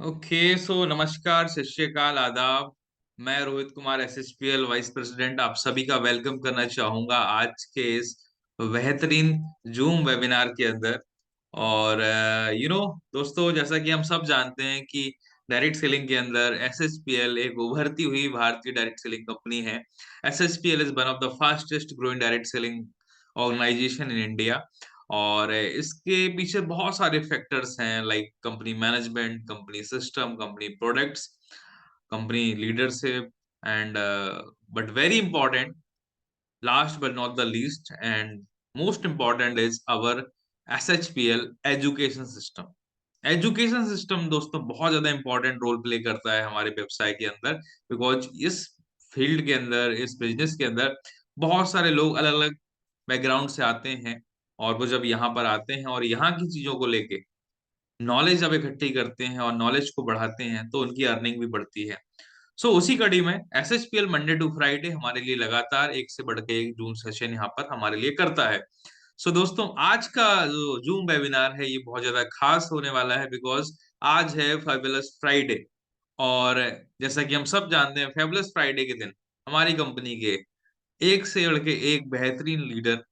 Okay so नमस्कार, सत श्री अकाल, आदाब। मैं रोहित कुमार एसएसपीएल वाइस प्रेसिडेंट आप सभी का वेलकम करना चाहूंगा आज के इस बेहतरीन जूम वेबिनार के अंदर। और दोस्तों, जैसा कि हम सब जानते हैं कि डायरेक्ट सेलिंग के अंदर एसएसपीएल एक उभरती हुई भारतीय डायरेक्ट सेलिंग कंपनी है। SSPL is one of the fastest growing direct selling organisation in India. और इसके पीछे बहुत सारे फैक्टर्स हैं, like company management, company system, company products, company leadership and but very important, last but not the least and most important is our SHPL education system. Education system दोस्तों बहुत ज्यादा important role play करता है हमारे व्यवसाय के अंदर, because इस फील्ड के अंदर, इस बिजनेस के अंदर बहुत सारे लोग अलग अलग बैकग्राउंड से आते हैं। और वो जब यहाँ पर आते हैं और यहाँ की चीजों को लेके नॉलेज जब इकट्ठी करते हैं और नॉलेज को बढ़ाते हैं तो उनकी अर्निंग भी बढ़ती है। उसी कड़ी में एसएचपीएल मंडे टू फ्राइडे हमारे लिए लगातार एक से बढ़ के एक जूम सेशन यहाँ पर हमारे लिए करता है। दोस्तों, आज का जो जूम वेबिनार है ये बहुत ज्यादा खास होने वाला है, बिकॉज आज है फेबुलस फ्राइडे। और जैसा कि हम सब जानते हैं, फेबुलस फ्राइडे के दिन हमारी कंपनी के एक से बढ़ के एक बेहतरीन लीडर,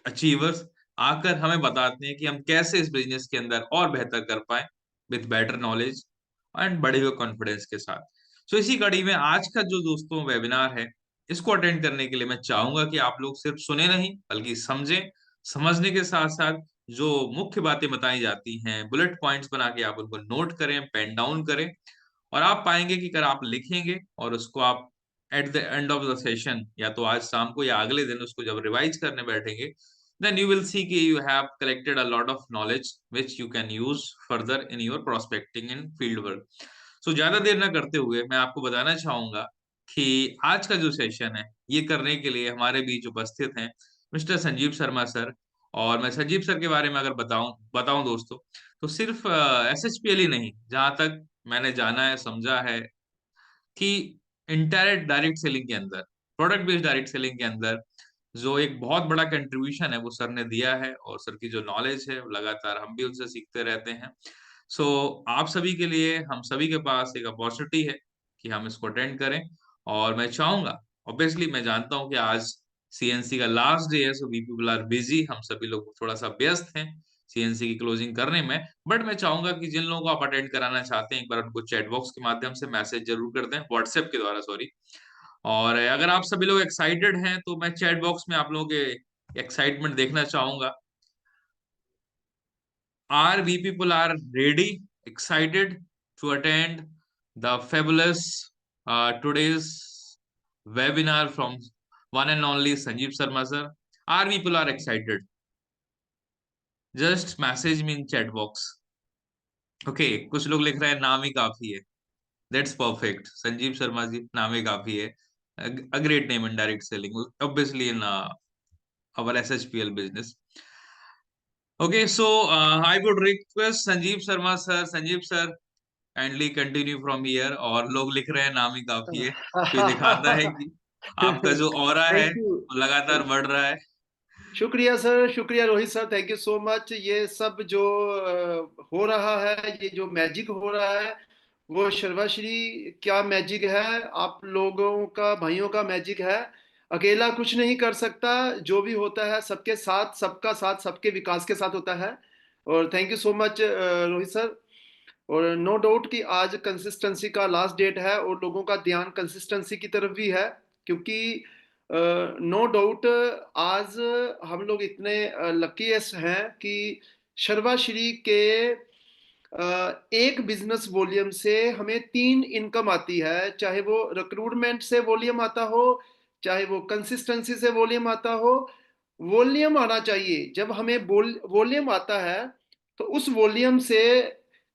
अचीवर्स आकर हमें बताते हैं कि हम कैसे इस बिजनेस के अंदर और बेहतर कर पाए विद बेटर नॉलेज एंड बढ़े हुए कॉन्फिडेंस के साथ। इसी कड़ी में आज का जो दोस्तों वेबिनार है, इसको अटेंड करने के लिए मैं चाहूंगा कि आप लोग सिर्फ सुने नहीं बल्कि समझें। समझने के साथ साथ जो मुख्य बातें बताई जाती हैं, बुलेट पॉइंट्स बना के आप उनको नोट करें, पेन डाउन करें। और आप पाएंगे कि अगर आप लिखेंगे और उसको आप at the end of the session, या तो आज शाम को या अगले दिन उसको जब रिवाइज करने बैठेंगे, then you will see कि you have collected a lot of knowledge which you can use further in your prospecting and field work। ज्यादा देर ना करते हुए मैं आपको बताना चाहूंगा कि आज का जो सेशन है ये करने के लिए हमारे बीच उपस्थित हैं मिस्टर संजीव शर्मा सर। और मैं संजीव सर के बारे में अगर बताऊं बताऊं दोस्तों, तो सिर्फ एसएचपीएल ही नहीं, जहां तक मैंने जाना है, समझा है कि इंटायरेक्ट डायरेक्ट सेलिंग के अंदर, प्रोडक्ट बेस्ड डायरेक्ट सेलिंग के अंदर जो एक बहुत बड़ा कंट्रीब्यूशन है वो सर ने दिया है। और सर की जो नॉलेज है लगातार हम भी उनसे सीखते रहते हैं। सो आप सभी के लिए, हम सभी के पास एक अपॉर्चुनिटी है कि हम इसको अटेंड करें। और मैं चाहूंगा, ऑब्वियसली मैं जानता हूं कि आज सीएनसी का लास्ट डे है, so we people are busy, हम सभी लोग थोड़ा सा व्यस्त हैं सीएनसी की क्लोजिंग करने में। बट मैं चाहूंगा कि जिन लोगों को आप अटेंड कराना चाहते हैं, एक बार उनको चैट बॉक्स के माध्यम से मैसेज जरूर कर दें, व्हाट्सएप के द्वारा, सॉरी। और अगर आप सभी लोग एक्साइटेड हैं तो मैं चैट बॉक्स में आप लोगों के एक्साइटमेंट देखना चाहूंगा। Are we people are ready, excited to attend the fabulous today's webinar from one and only Sanjeev Sharma sir? Are people are excited? Just message me in chat box. Okay, कुछ लोग लिख रहे हैं नाम ही काफी है। दैट्स परफेक्ट संजीव शर्मा जी, नाम ही काफी है। A great name in direct selling, obviously in our SHPL business. Okay, so I would request Sanjeev Sharma sir, Sanjeev sir, kindly continue from here। और लोग लिख रहे हैं नाम ही काफी है, तो ये दिखाता है कि आपका जो ऑरा है थैंक यू। वो लगातार बढ़ रहा है। शुक्रिया सर, शुक्रिया Rohit sir, thank you so much. ये सब जो हो रहा है, ये जो मैजिक हो रहा है, वो सर्वश्री क्या मैजिक है, आप लोगों का, भाइयों का मैजिक है। अकेला कुछ नहीं कर सकता, जो भी होता है सबके साथ, सबका साथ, सबके विकास के साथ होता है। और thank you so much Rohit sir. और नो डाउट कि आज कंसिस्टेंसी का लास्ट डेट है और लोगों का ध्यान कंसिस्टेंसी की तरफ भी है, क्योंकि नो डाउट आज हम लोग इतने लकीएस्ट हैं कि शर्वाश्री के एक बिजनेस वॉल्यूम से हमें 3 इनकम आती है। चाहे वो रिक्रूटमेंट से वॉल्यूम आता हो, चाहे वो कंसिस्टेंसी से वॉल्यूम आता हो, वॉल्यूम आना चाहिए। जब हमें वॉल्यूम आता है तो उस वॉल्यूम से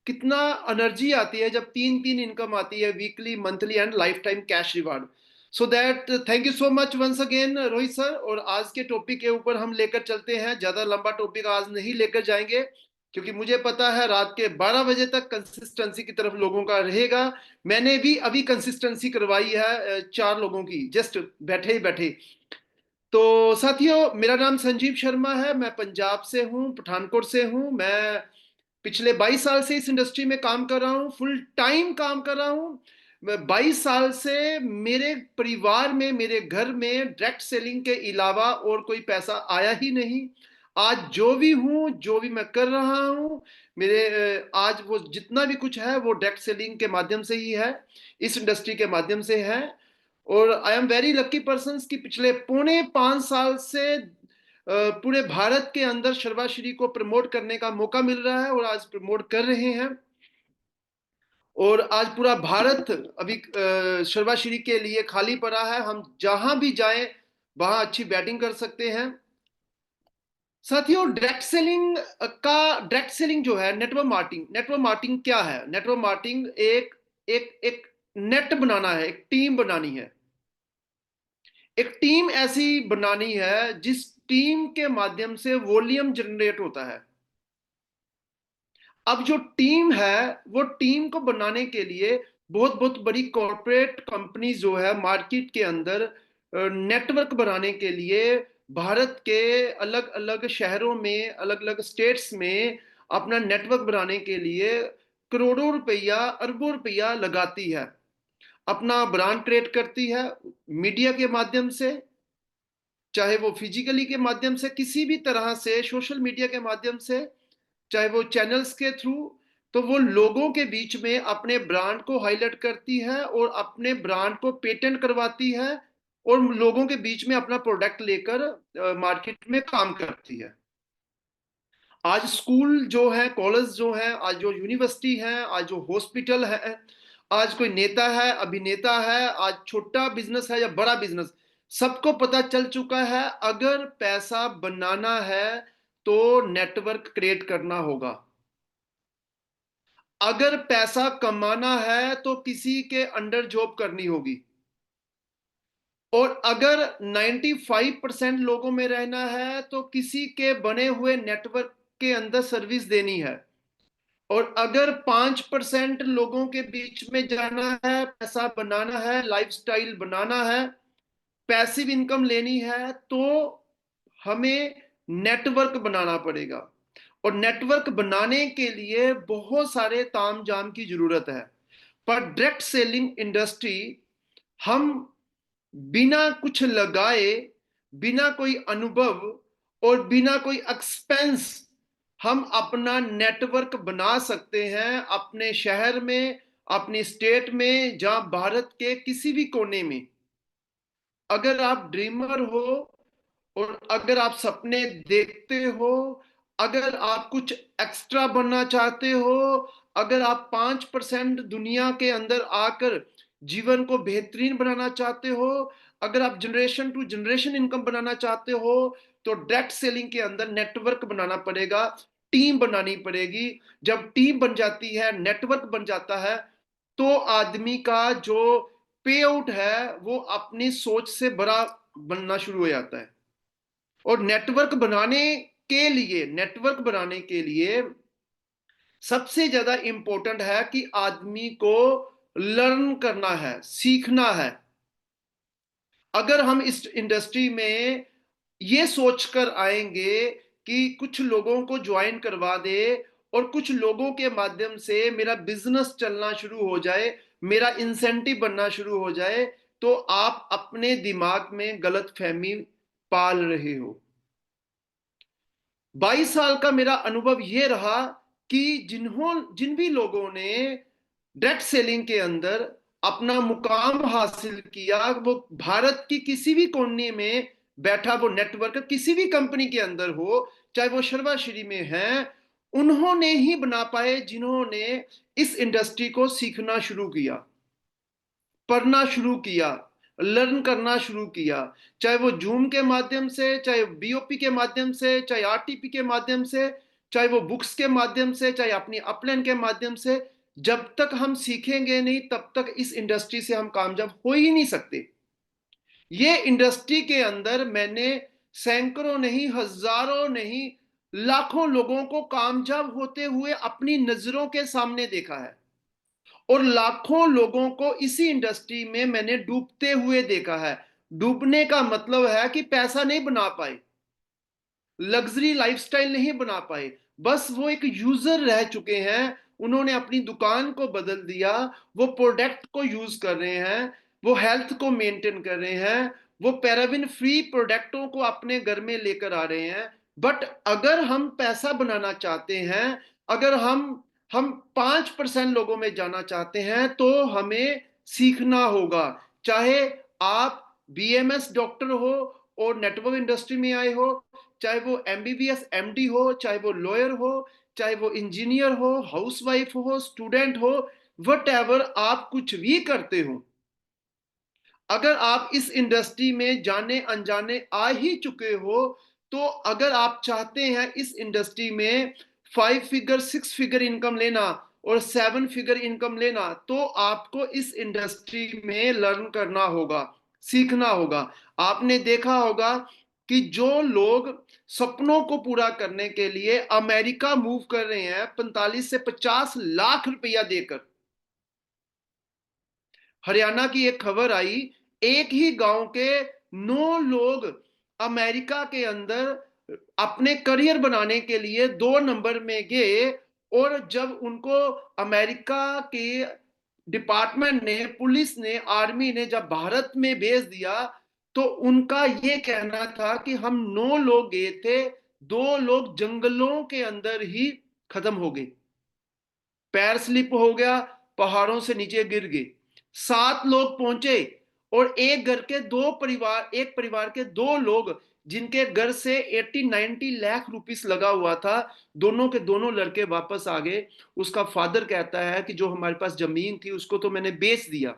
कितना एनर्जी आती है, जब 3 इनकम आती है, weekly, monthly and life time cash reward. So that thank you so much once again Rohit sir. और आज के टॉपिक के ऊपर हम लेकर चलते हैं। ज्यादा लंबा टॉपिक आज नहीं लेकर जाएंगे, क्योंकि मुझे पता है रात के 12 बजे तक कंसिस्टेंसी की तरफ लोगों का रहेगा। मैंने भी अभी कंसिस्टेंसी करवाई है 4 लोगों की, जस्ट बैठे ही बैठे। तो साथियों, मेरा नाम संजीव शर्मा है, मैं पंजाब से हूँ, पठानकोट से हूँ। मैं पिछले 22 साल से इस इंडस्ट्री में काम कर रहा हूँ, फुल टाइम काम कर रहा हूँ। 22 साल से मेरे परिवार में, मेरे घर में डायरेक्ट सेलिंग के अलावा और कोई पैसा आया ही नहीं। आज जो भी हूँ, जो भी मैं कर रहा हूँ, मेरे आज वो जितना भी कुछ है वो डायरेक्ट सेलिंग के माध्यम से ही है, इस इंडस्ट्री के माध्यम से है। और I am very lucky person कि पिछले पौने 5 साल से पूरे भारत के अंदर शर्वाश्री को प्रमोट करने का मौका मिल रहा है और आज प्रमोट कर रहे हैं। और आज पूरा भारत अभी शर्वाश्री के लिए खाली पड़ा है। हम जहां भी जाएं वहां अच्छी बैटिंग कर सकते हैं। साथियों, डायरेक्ट सेलिंग जो है, नेटवर्क मार्केटिंग क्या है? नेटवर्क मार्केटिंग एक एक एक नेट बनाना है, एक टीम बनानी है। एक टीम ऐसी बनानी है जिस टीम के माध्यम से वॉल्यूम जनरेट होता है। अब जो टीम है, वो टीम को बनाने के लिए बहुत बहुत बड़ी कॉर्पोरेट कंपनी जो है मार्केट के अंदर नेटवर्क बनाने के लिए भारत के अलग अलग शहरों में, अलग अलग स्टेट्स में अपना नेटवर्क बनाने के लिए करोड़ों रुपया, अरबों रुपया लगाती है। अपना ब्रांड क्रिएट करती है मीडिया के माध्यम से, चाहे वो फिजिकली के माध्यम से, किसी भी तरह से, सोशल मीडिया के माध्यम से, चाहे वो चैनल्स के थ्रू। तो वो लोगों के बीच में अपने ब्रांड को हाईलाइट करती है और अपने ब्रांड को पेटेंट करवाती है और लोगों के बीच में अपना प्रोडक्ट लेकर मार्केट में काम करती है। आज स्कूल जो है, कॉलेज जो है, आज जो यूनिवर्सिटी है, आज जो हॉस्पिटल है, आज कोई नेता है, अभिनेता है, आज छोटा बिजनेस है या बड़ा बिजनेस, सबको पता चल चुका है अगर पैसा बनाना है तो नेटवर्क क्रिएट करना होगा। अगर पैसा कमाना है तो किसी के अंडर जॉब करनी होगी। और अगर 95% लोगों में रहना है तो किसी के बने हुए नेटवर्क के अंदर सर्विस देनी है। और अगर 5% लोगों के बीच में जाना है, पैसा बनाना है, लाइफस्टाइल बनाना है, पैसिव इनकम लेनी है, तो हमें नेटवर्क बनाना पड़ेगा। और नेटवर्क बनाने के लिए बहुत सारे तामझाम की जरूरत है। पर डायरेक्ट सेलिंग इंडस्ट्री, हम बिना कुछ लगाए, बिना कोई अनुभव और बिना कोई एक्सपेंस, हम अपना नेटवर्क बना सकते हैं अपने शहर में, अपनी स्टेट में, जहां भारत के किसी भी कोने में। अगर आप ड्रीमर हो और अगर आप सपने देखते हो, अगर आप कुछ एक्स्ट्रा बनना चाहते हो, अगर आप 5% दुनिया के अंदर आकर जीवन को बेहतरीन बनाना चाहते हो, अगर आप जनरेशन टू जनरेशन इनकम बनाना चाहते हो, तो डायरेक्ट सेलिंग के अंदर नेटवर्क बनाना पड़ेगा, टीम बनानी पड़ेगी। जब टीम बन जाती है, नेटवर्क बन जाता है, तो आदमी का जो पे आउट है वो अपनी सोच से बड़ा बनना शुरू हो जाता है। और नेटवर्क बनाने के लिए सबसे ज्यादा इंपॉर्टेंट है कि आदमी को लर्न करना है, सीखना है। अगर हम इस इंडस्ट्री में ये सोचकर आएंगे कि कुछ लोगों को ज्वाइन करवा दे और कुछ लोगों के माध्यम से मेरा बिजनेस चलना शुरू हो जाए, मेरा इंसेंटिव बनना शुरू हो जाए, तो आप अपने दिमाग में गलत फहमी पाल रहे हो। 22 साल का मेरा अनुभव यह रहा कि जिन भी लोगों ने डायरेक्ट सेलिंग के अंदर अपना मुकाम हासिल किया, वो भारत की किसी भी कोने में बैठा वो नेटवर्क किसी भी कंपनी के अंदर हो, चाहे वो शर्वाश्री में है, उन्होंने ही बना पाए जिन्होंने इस इंडस्ट्री को सीखना शुरू किया, पढ़ना शुरू किया, लर्न करना शुरू किया। चाहे वो जूम के माध्यम से, चाहे बीओपी के माध्यम से, चाहे आरटीपी के माध्यम से, चाहे वो बुक्स के माध्यम से, चाहे अपनी अपलाइन के माध्यम से। जब तक हम सीखेंगे नहीं, तब तक इस इंडस्ट्री से हम कामयाब हो ही नहीं सकते। ये इंडस्ट्री के अंदर मैंने सैकड़ों नहीं, हजारों नहीं, लाखों लोगों को कामयाब होते हुए अपनी नजरों के सामने देखा है। और लाखों लोगों को इसी इंडस्ट्री में मैंने डूबते हुए देखा है। डूबने का मतलब है कि पैसा नहीं बना पाए, लग्जरी लाइफस्टाइल नहीं बना पाए, बस वो एक यूजर रह चुके हैं। उन्होंने अपनी दुकान को बदल दिया, वो प्रोडक्ट को यूज कर रहे हैं, वो हेल्थ को मेंटेन कर रहे हैं, वो पैराबिन फ्री प्रोडक्टों को अपने घर में लेकर आ रहे हैं। बट अगर हम पैसा बनाना चाहते हैं, अगर हम 5% लोगों में जाना चाहते हैं, तो हमें सीखना होगा। चाहे आप बीएमएस डॉक्टर हो और नेटवर्क इंडस्ट्री में आए हो, चाहे वो एमबीबीएस एमडी हो, चाहे वो लॉयर हो, चाहे वो इंजीनियर हो, हाउसवाइफ हो, स्टूडेंट हो, वट एवर आप कुछ भी करते हो, अगर आप इस इंडस्ट्री में जाने अनजाने आ ही चुके हो, तो अगर आप चाहते हैं इस इंडस्ट्री में 5 फिगर 6 फिगर इनकम लेना और 7 फिगर इनकम लेना, तो आपको इस इंडस्ट्री में लर्न करना होगा, सीखना होगा। आपने देखा होगा कि जो लोग सपनों को पूरा करने के लिए अमेरिका मूव कर रहे हैं 45 से 50 लाख रुपया देकर। हरियाणा की एक खबर आई, एक ही गांव के 9 लोग अमेरिका के अंदर अपने करियर बनाने के लिए 2 नंबर में गए, और जब उनको अमेरिका के डिपार्टमेंट ने, पुलिस ने, आर्मी ने जब भारत में भेज दिया, तो उनका ये कहना था कि हम 9 लोग गए थे, 2 लोग जंगलों के अंदर ही खत्म हो गए, पैर स्लिप हो गया, पहाड़ों से नीचे गिर गए। 7 लोग पहुंचे, और एक परिवार के 2 लोग, जिनके घर से 80-90 लाख रुपीस लगा हुआ था, दोनों के दोनों लड़के वापस आ गए। उसका फादर कहता है कि जो हमारे पास जमीन थी उसको तो मैंने बेच दिया।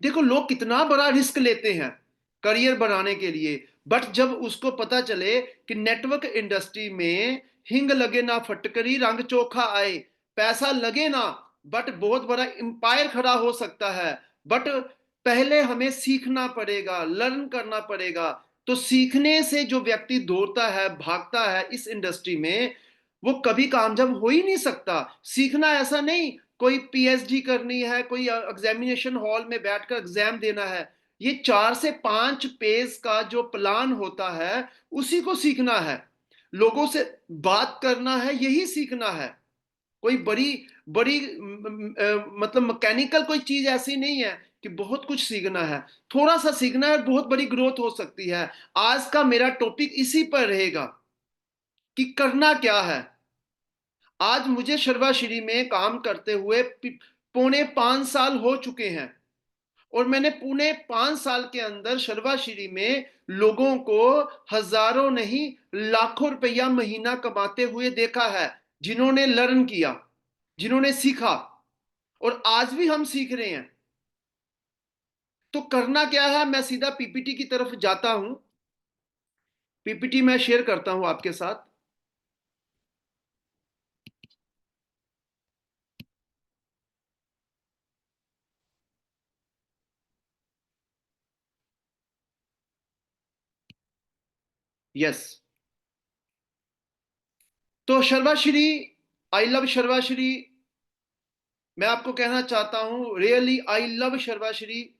देखो लोग कितना बड़ा रिस्क लेते हैं करियर बनाने के लिए, बट जब उसको पता चले कि नेटवर्क इंडस्ट्री में हिंग लगे ना फटकरी रंग चोखा आए, पैसा लगे ना, बट बहुत बड़ा एम्पायर खड़ा हो सकता है, बट पहले हमें सीखना पड़ेगा, लर्न करना पड़ेगा। तो सीखने से जो व्यक्ति दौड़ता है, भागता है इस इंडस्ट्री में, वो कभी कामयाब हो ही नहीं सकता। सीखना ऐसा नहीं कोई पीएचडी करनी है, कोई एग्जामिनेशन हॉल में बैठकर एग्जाम देना है। ये 4 से 5 पेज का जो प्लान होता है, उसी को सीखना है। लोगों से बात करना है, यही सीखना है। कोई बड़ी बड़ी मतलब मैकेनिकल कोई चीज ऐसी नहीं है कि बहुत कुछ सीखना है। थोड़ा सा सीखना है, बहुत बड़ी ग्रोथ हो सकती है। आज का मेरा टॉपिक इसी पर रहेगा कि करना क्या है। आज मुझे शर्वाश्री में काम करते हुए पौने 5 साल हो चुके हैं, और मैंने पुणे 5 साल के अंदर शर्वाश्री में लोगों को हजारों नहीं लाखों रुपया महीना कमाते हुए देखा है, जिन्होंने लर्न किया, जिन्होंने सीखा, और आज भी हम सीख रहे हैं। तो करना क्या है, मैं सीधा पीपीटी की तरफ जाता हूं। पीपीटी मैं शेयर करता हूं आपके साथ। यस। तो शर्वाश्री, आई लव शर्वाश्री। मैं आपको कहना चाहता हूं, रियली आई लव शर्वाश्री।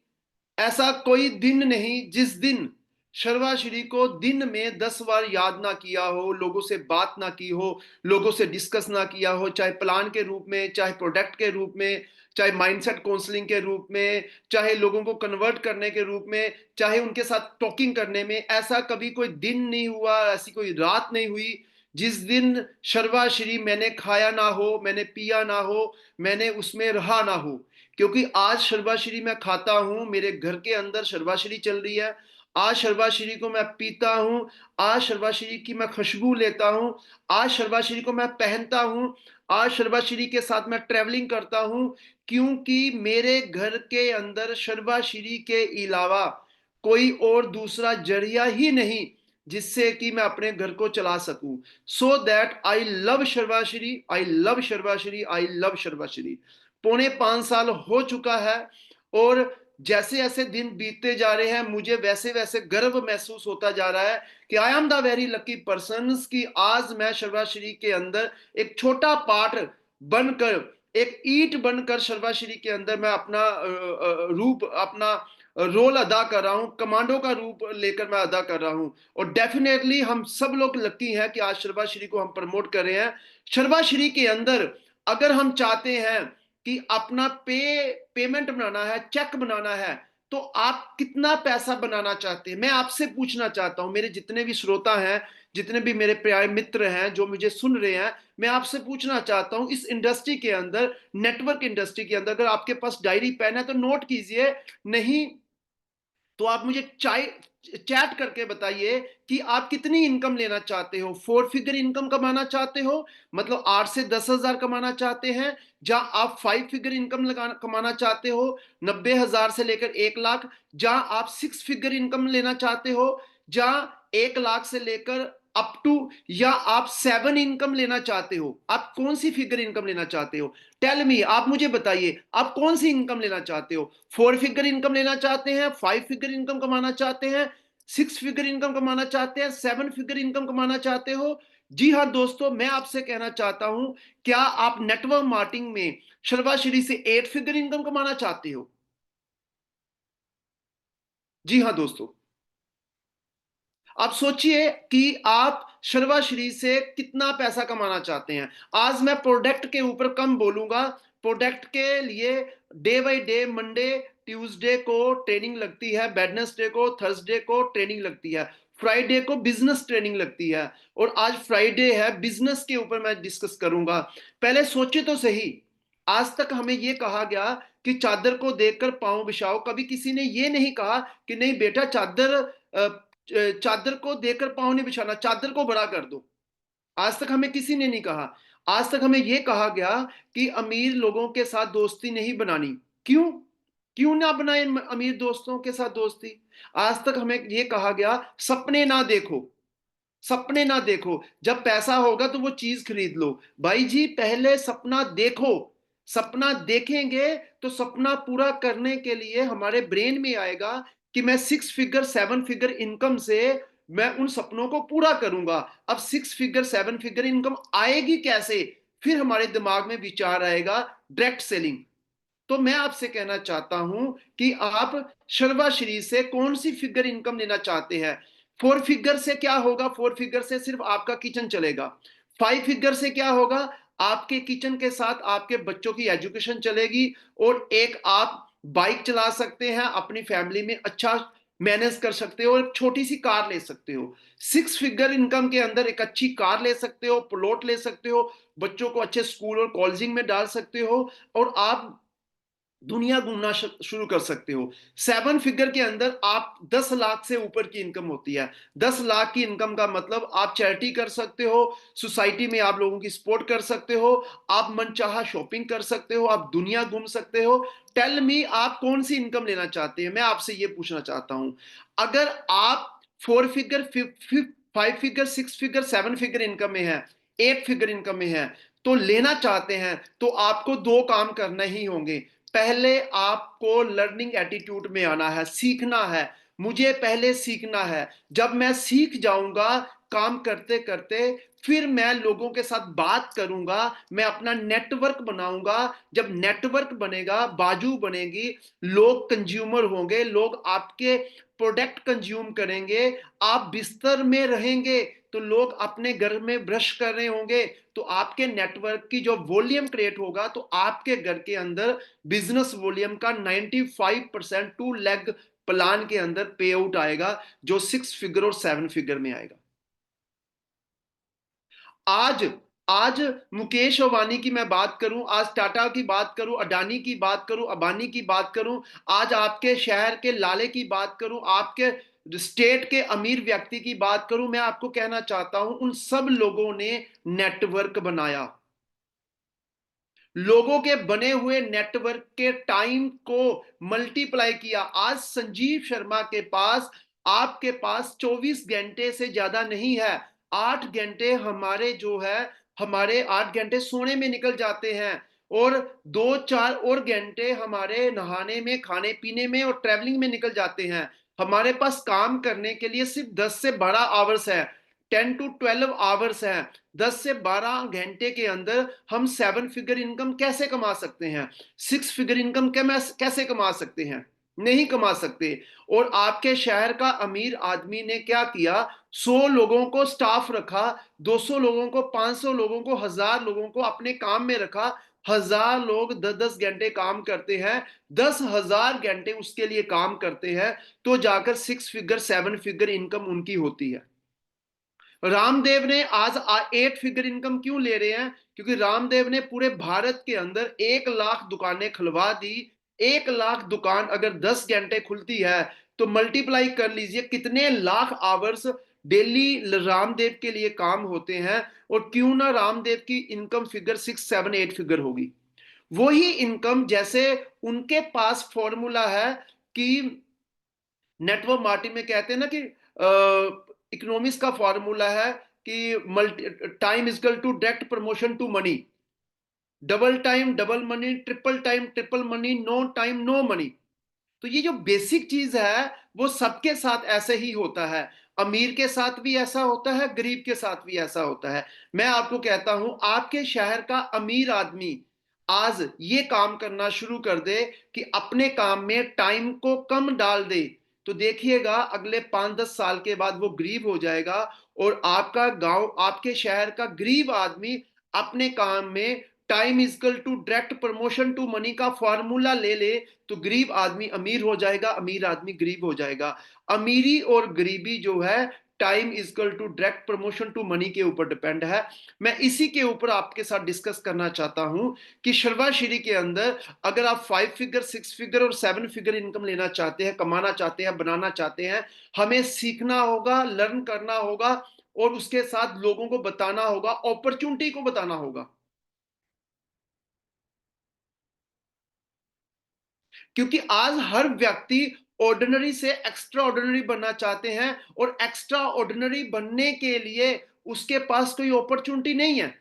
ऐसा कोई दिन नहीं जिस दिन शर्वाश्री को दिन में 10 बार याद ना किया हो, लोगों से बात ना की हो, लोगों से डिस्कस ना किया हो, चाहे प्लान के रूप में, चाहे प्रोडक्ट के रूप में, चाहे माइंडसेट काउंसलिंग के रूप में, चाहे लोगों को कन्वर्ट करने के रूप में, चाहे उनके साथ टॉकिंग करने में। ऐसा कभी कोई दिन नहीं हुआ, ऐसी कोई रात नहीं हुई जिस दिन शर्वाश्री मैंने खाया ना हो, मैंने पिया ना हो, मैंने उसमें रहा ना हो। क्योंकि आज शर्वाश्री मैं खाता हूं, मेरे घर के अंदर शर्वाश्री चल रही है। आज शर्वाश्री को मैं पीता हूं, आज शर्वाश्री की मैं खुशबू लेता हूं, आज शर्वाश्री को मैं पहनता हूं, आज शर्वाश्री के साथ मैं ट्रेवलिंग करता हूं। क्योंकि मेरे घर के अंदर शर्वाश्री के अलावा कोई और दूसरा जरिया ही नहीं जिससे कि मैं अपने घर को चला सकूं। So that I love Sharvashri, I love Sharvashri, I love Sharvashri. पौने 5 साल हो चुका है, और जैसे जैसे दिन बीतते जा रहे हैं, मुझे वैसे वैसे गर्व महसूस होता जा रहा है कि I am the very lucky person कि आज मैं शर्वाश्री के अंदर एक छोटा पार्ट बनकर, एक ईंट बनकर शर्वाश्री के अंदर मैं अपना रूप, अपना रोल अदा कर रहा हूं, कमांडो का रूप लेकर मैं अदा कर रहा हूं। और डेफिनेटली हम सब लोग लकी हैं कि आज शर्वाश्री को हम प्रमोट कर रहे हैं। शर्वाश्री के अंदर अगर हम चाहते हैं कि अपना पेमेंट बनाना है, चेक बनाना है, तो आप कितना पैसा बनाना चाहते हैं? मैं आपसे पूछना चाहता हूं, मेरे जितने भी श्रोता हैं, जितने भी मेरे प्यारे मित्र हैं जो मुझे सुन रहे हैं, मैं आपसे पूछना चाहता हूं, इस इंडस्ट्री के अंदर, नेटवर्क इंडस्ट्री के अंदर, अगर आपके पास डायरी पेन है तो नोट कीजिए, नहीं तो आप मुझे चैट करके बताइए कि आप कितनी इनकम लेना चाहते हो। 4 फिगर इनकम कमाना चाहते हो, मतलब 8 से 10 हजार कमाना चाहते हैं, जहां आप 5 फिगर इनकम कमाना चाहते हो, 90 हजार से लेकर 1 लाख, जहां आप 6 फिगर इनकम लेना चाहते हो, जहां 1 लाख से लेकर अप टू, या आप 7 इनकम लेना चाहते हो। आप कौन सी फिगर इनकम लेना चाहते हो? टेल मी, आप मुझे बताइए आप कौन सी इनकम लेना चाहते हो? 4 फिगर इनकम लेना चाहते हैं, 5 फिगर इनकम कमाना चाहते हैं, 6 फिगर इनकम कमाना चाहते हैं, 7 फिगर इनकम कमाना चाहते हो? जी हाँ दोस्तों, मैं आपसे कहना चाहता हूं, क्या आप नेटवर्क मार्केटिंग में शर्वाश्री से 8 फिगर इनकम कमाना चाहते हो? जी हाँ दोस्तों, आप सोचिए कि आप शर्वाश्री से कितना पैसा कमाना चाहते हैं। आज मैं प्रोडक्ट के ऊपर कम बोलूंगा। प्रोडक्ट के लिए day by day, Monday Tuesday को ट्रेनिंग लगती है, वेडनेसडे को, थर्सडे को ट्रेनिंग लगती है, फ्राइडे को बिजनेस ट्रेनिंग लगती है, और आज फ्राइडे है, बिजनेस के ऊपर मैं डिस्कस करूंगा। पहले सोचे तो सही, आज तक हमें यह कहा गया कि चादर को देखकर पांव बिछाओ। कभी किसी ने यह नहीं कहा कि नहीं बेटा, चादर को देखकर पांव नहीं बिछाना, चादर को बड़ा कर दो। आज तक हमें किसी ने नहीं कहा। आज तक हमें यह कहा गया कि अमीर लोगों के साथ दोस्ती नहीं बनानी। क्यों? क्यों ना बनाए अमीर दोस्तों के साथ दोस्ती? आज तक हमें यह कहा गया सपने ना देखो, सपने ना देखो, जब पैसा होगा तो वो चीज खरीद लो। भाई जी, पहले सपना देखो। सपना देखेंगे तो सपना पूरा करने के लिए हमारे ब्रेन में आएगा कि मैं 6 फिगर 7 फिगर इनकम से मैं उन सपनों को पूरा करूंगा। अब 6 फिगर 7 फिगर इनकम आएगी कैसे? फिर हमारे दिमाग में विचार आएगा डायरेक्ट सेलिंग। तो मैं आपसे कहना चाहता हूं कि आप शर्वाश्री से कौन सी फिगर इनकम लेना चाहते हैं? 4 फिगर से क्या होगा? 4 फिगर से सिर्फ आपका किचन चलेगा। 5 फिगर से क्या होगा? आपके किचन के साथ आपके बच्चों की एजुकेशन चलेगी, और एक आप बाइक चला सकते हैं, अपनी फैमिली में अच्छा मैनेज कर सकते हो, और एक छोटी सी कार ले सकते हो। 6 फिगर इनकम के अंदर एक अच्छी कार ले सकते हो, प्लॉट ले सकते हो, बच्चों को अच्छे स्कूल और कॉलेजिंग में डाल सकते हो, और आप दुनिया घूमना शुरू कर सकते हो। 7 फिगर के अंदर आप 10 लाख से ऊपर की इनकम होती है। 10 लाख की इनकम का मतलब आप चैरिटी कर सकते हो, सोसाइटी में आप लोगों की सपोर्ट कर सकते हो, आप मनचाहा शॉपिंग कर सकते हो, आप दुनिया घूम सकते हो। टेल मी, आप कौन सी इनकम लेना चाहते हैं? मैं आपसे ये पूछना चाहता हूं। अगर आप 4 figure 5 figure 6 figure 7 figure income में है, 8 फिगर इनकम में है, तो लेना चाहते हैं, तो आपको दो काम करना ही होंगे। पहले आपको लर्निंग एटीट्यूड में आना है, सीखना है। मुझे पहले सीखना है। जब मैं सीख जाऊंगा काम करते करते, फिर मैं लोगों के साथ बात करूंगा, मैं अपना नेटवर्क बनाऊंगा। जब नेटवर्क बनेगा, बाजू बनेगी, लोग कंज्यूमर होंगे, लोग आपके प्रोडक्ट कंज्यूम करेंगे। आप बिस्तर में रहेंगे तो लोग अपने घर में ब्रश कर रहे होंगे, तो आपके नेटवर्क की जो वॉल्यूम क्रिएट होगा, तो आपके घर के अंदर बिजनेस वॉल्यूम का 95% 2 लेग प्लान के अंदर पे आउट आएगा, जो 6 फिगर और 7 फिगर में आएगा। आज आज मुकेश अंबानी की मैं बात करूं, आज टाटा की बात करूं, अडानी की बात करूं, अंबानी की बात करूं, आज आपके शहर के लाले की बात करूं, आपके स्टेट के अमीर व्यक्ति की बात करूं, मैं आपको कहना चाहता हूं, उन सब लोगों ने नेटवर्क बनाया। लोगों के बने हुए नेटवर्क के टाइम को मल्टीप्लाई किया। आज संजीव शर्मा के पास, आपके पास 24 घंटे से ज्यादा नहीं है। 8 घंटे हमारे जो है, हमारे 8 घंटे सोने में निकल जाते हैं, और 2 4 और घंटे हमारे नहाने में, खाने पीने में और ट्रैवलिंग में निकल जाते हैं। हमारे पास काम करने के लिए सिर्फ 10 से 12 आवर्स है, 10 to 12 आवर्स है। 10 से 12 घंटे के अंदर हम 7 फिगर इनकम कैसे कमा सकते हैं? 6 फिगर इनकम कैसे कमा सकते हैं? नहीं कमा सकते। और आपके शहर का अमीर आदमी ने क्या किया, 100 लोगों को स्टाफ रखा, 200 लोगों को, 500 लोगों को, 1000 लोगों को अपने काम में रखा। 1000 लोग 10-10 घंटे काम करते हैं, 10,000 घंटे उसके लिए काम करते हैं, तो जाकर 6 फिगर 7 फिगर इनकम उनकी होती है। रामदेव ने आज 8 फिगर इनकम क्यों ले रहे हैं? क्योंकि रामदेव ने पूरे भारत के अंदर 1 लाख दुकानें खुलवा दी। 1 लाख दुकान अगर 10 घंटे खुलती है, तो मल्टीप्लाई कर लीजिए कितने लाख आवर्स डेली रामदेव के लिए काम होते हैं। और क्यों ना रामदेव की इनकम फिगर 6, 7, 8 फिगर होगी। वही इनकम, जैसे उनके पास फॉर्मूला है कि नेटवर्क मार्केटिंग में कहते हैं ना कि इकोनॉमिक्स का फॉर्मूला है कि multi time is equal to direct promotion to money, double time double money, triple time triple money, no time no money. तो ये जो बेसिक चीज है वो सबके साथ ऐसे ही होता है। अमीर के साथ भी ऐसा होता है, गरीब के साथ भी ऐसा होता है। मैं आपको कहता हूं, आपके शहर का अमीर आदमी आज ये काम करना शुरू कर दे कि अपने काम में टाइम को कम डाल दे, तो देखिएगा अगले 5-10 साल के बाद वो गरीब हो जाएगा। और आपका गांव, आपके शहर का गरीब आदमी अपने काम में time is equal to direct promotion to money का फॉर्मूला ले ले, तो गरीब आदमी अमीर हो जाएगा, अमीर आदमी गरीब हो जाएगा। अमीरी और गरीबी जो है, time is equal to direct promotion to money के ऊपर डिपेंड है। मैं इसी के ऊपर आपके साथ डिस्कस करना चाहता हूं कि शर्वाश्री के अंदर अगर आप 5 फिगर 6 फिगर और 7 फिगर इनकम लेना चाहते हैं, कमाना चाहते हैं, बनाना चाहते हैं, हमें सीखना होगा, लर्न करना होगा, और उसके साथ लोगों को बताना होगा, अपॉर्चुनिटी को बताना होगा। क्योंकि आज हर व्यक्ति ऑर्डिनरी से एक्स्ट्रा ऑर्डिनरी बनना चाहते हैं, और एक्स्ट्रा ऑर्डिनरी बनने के लिए उसके पास कोई अपॉर्चुनिटी नहीं है।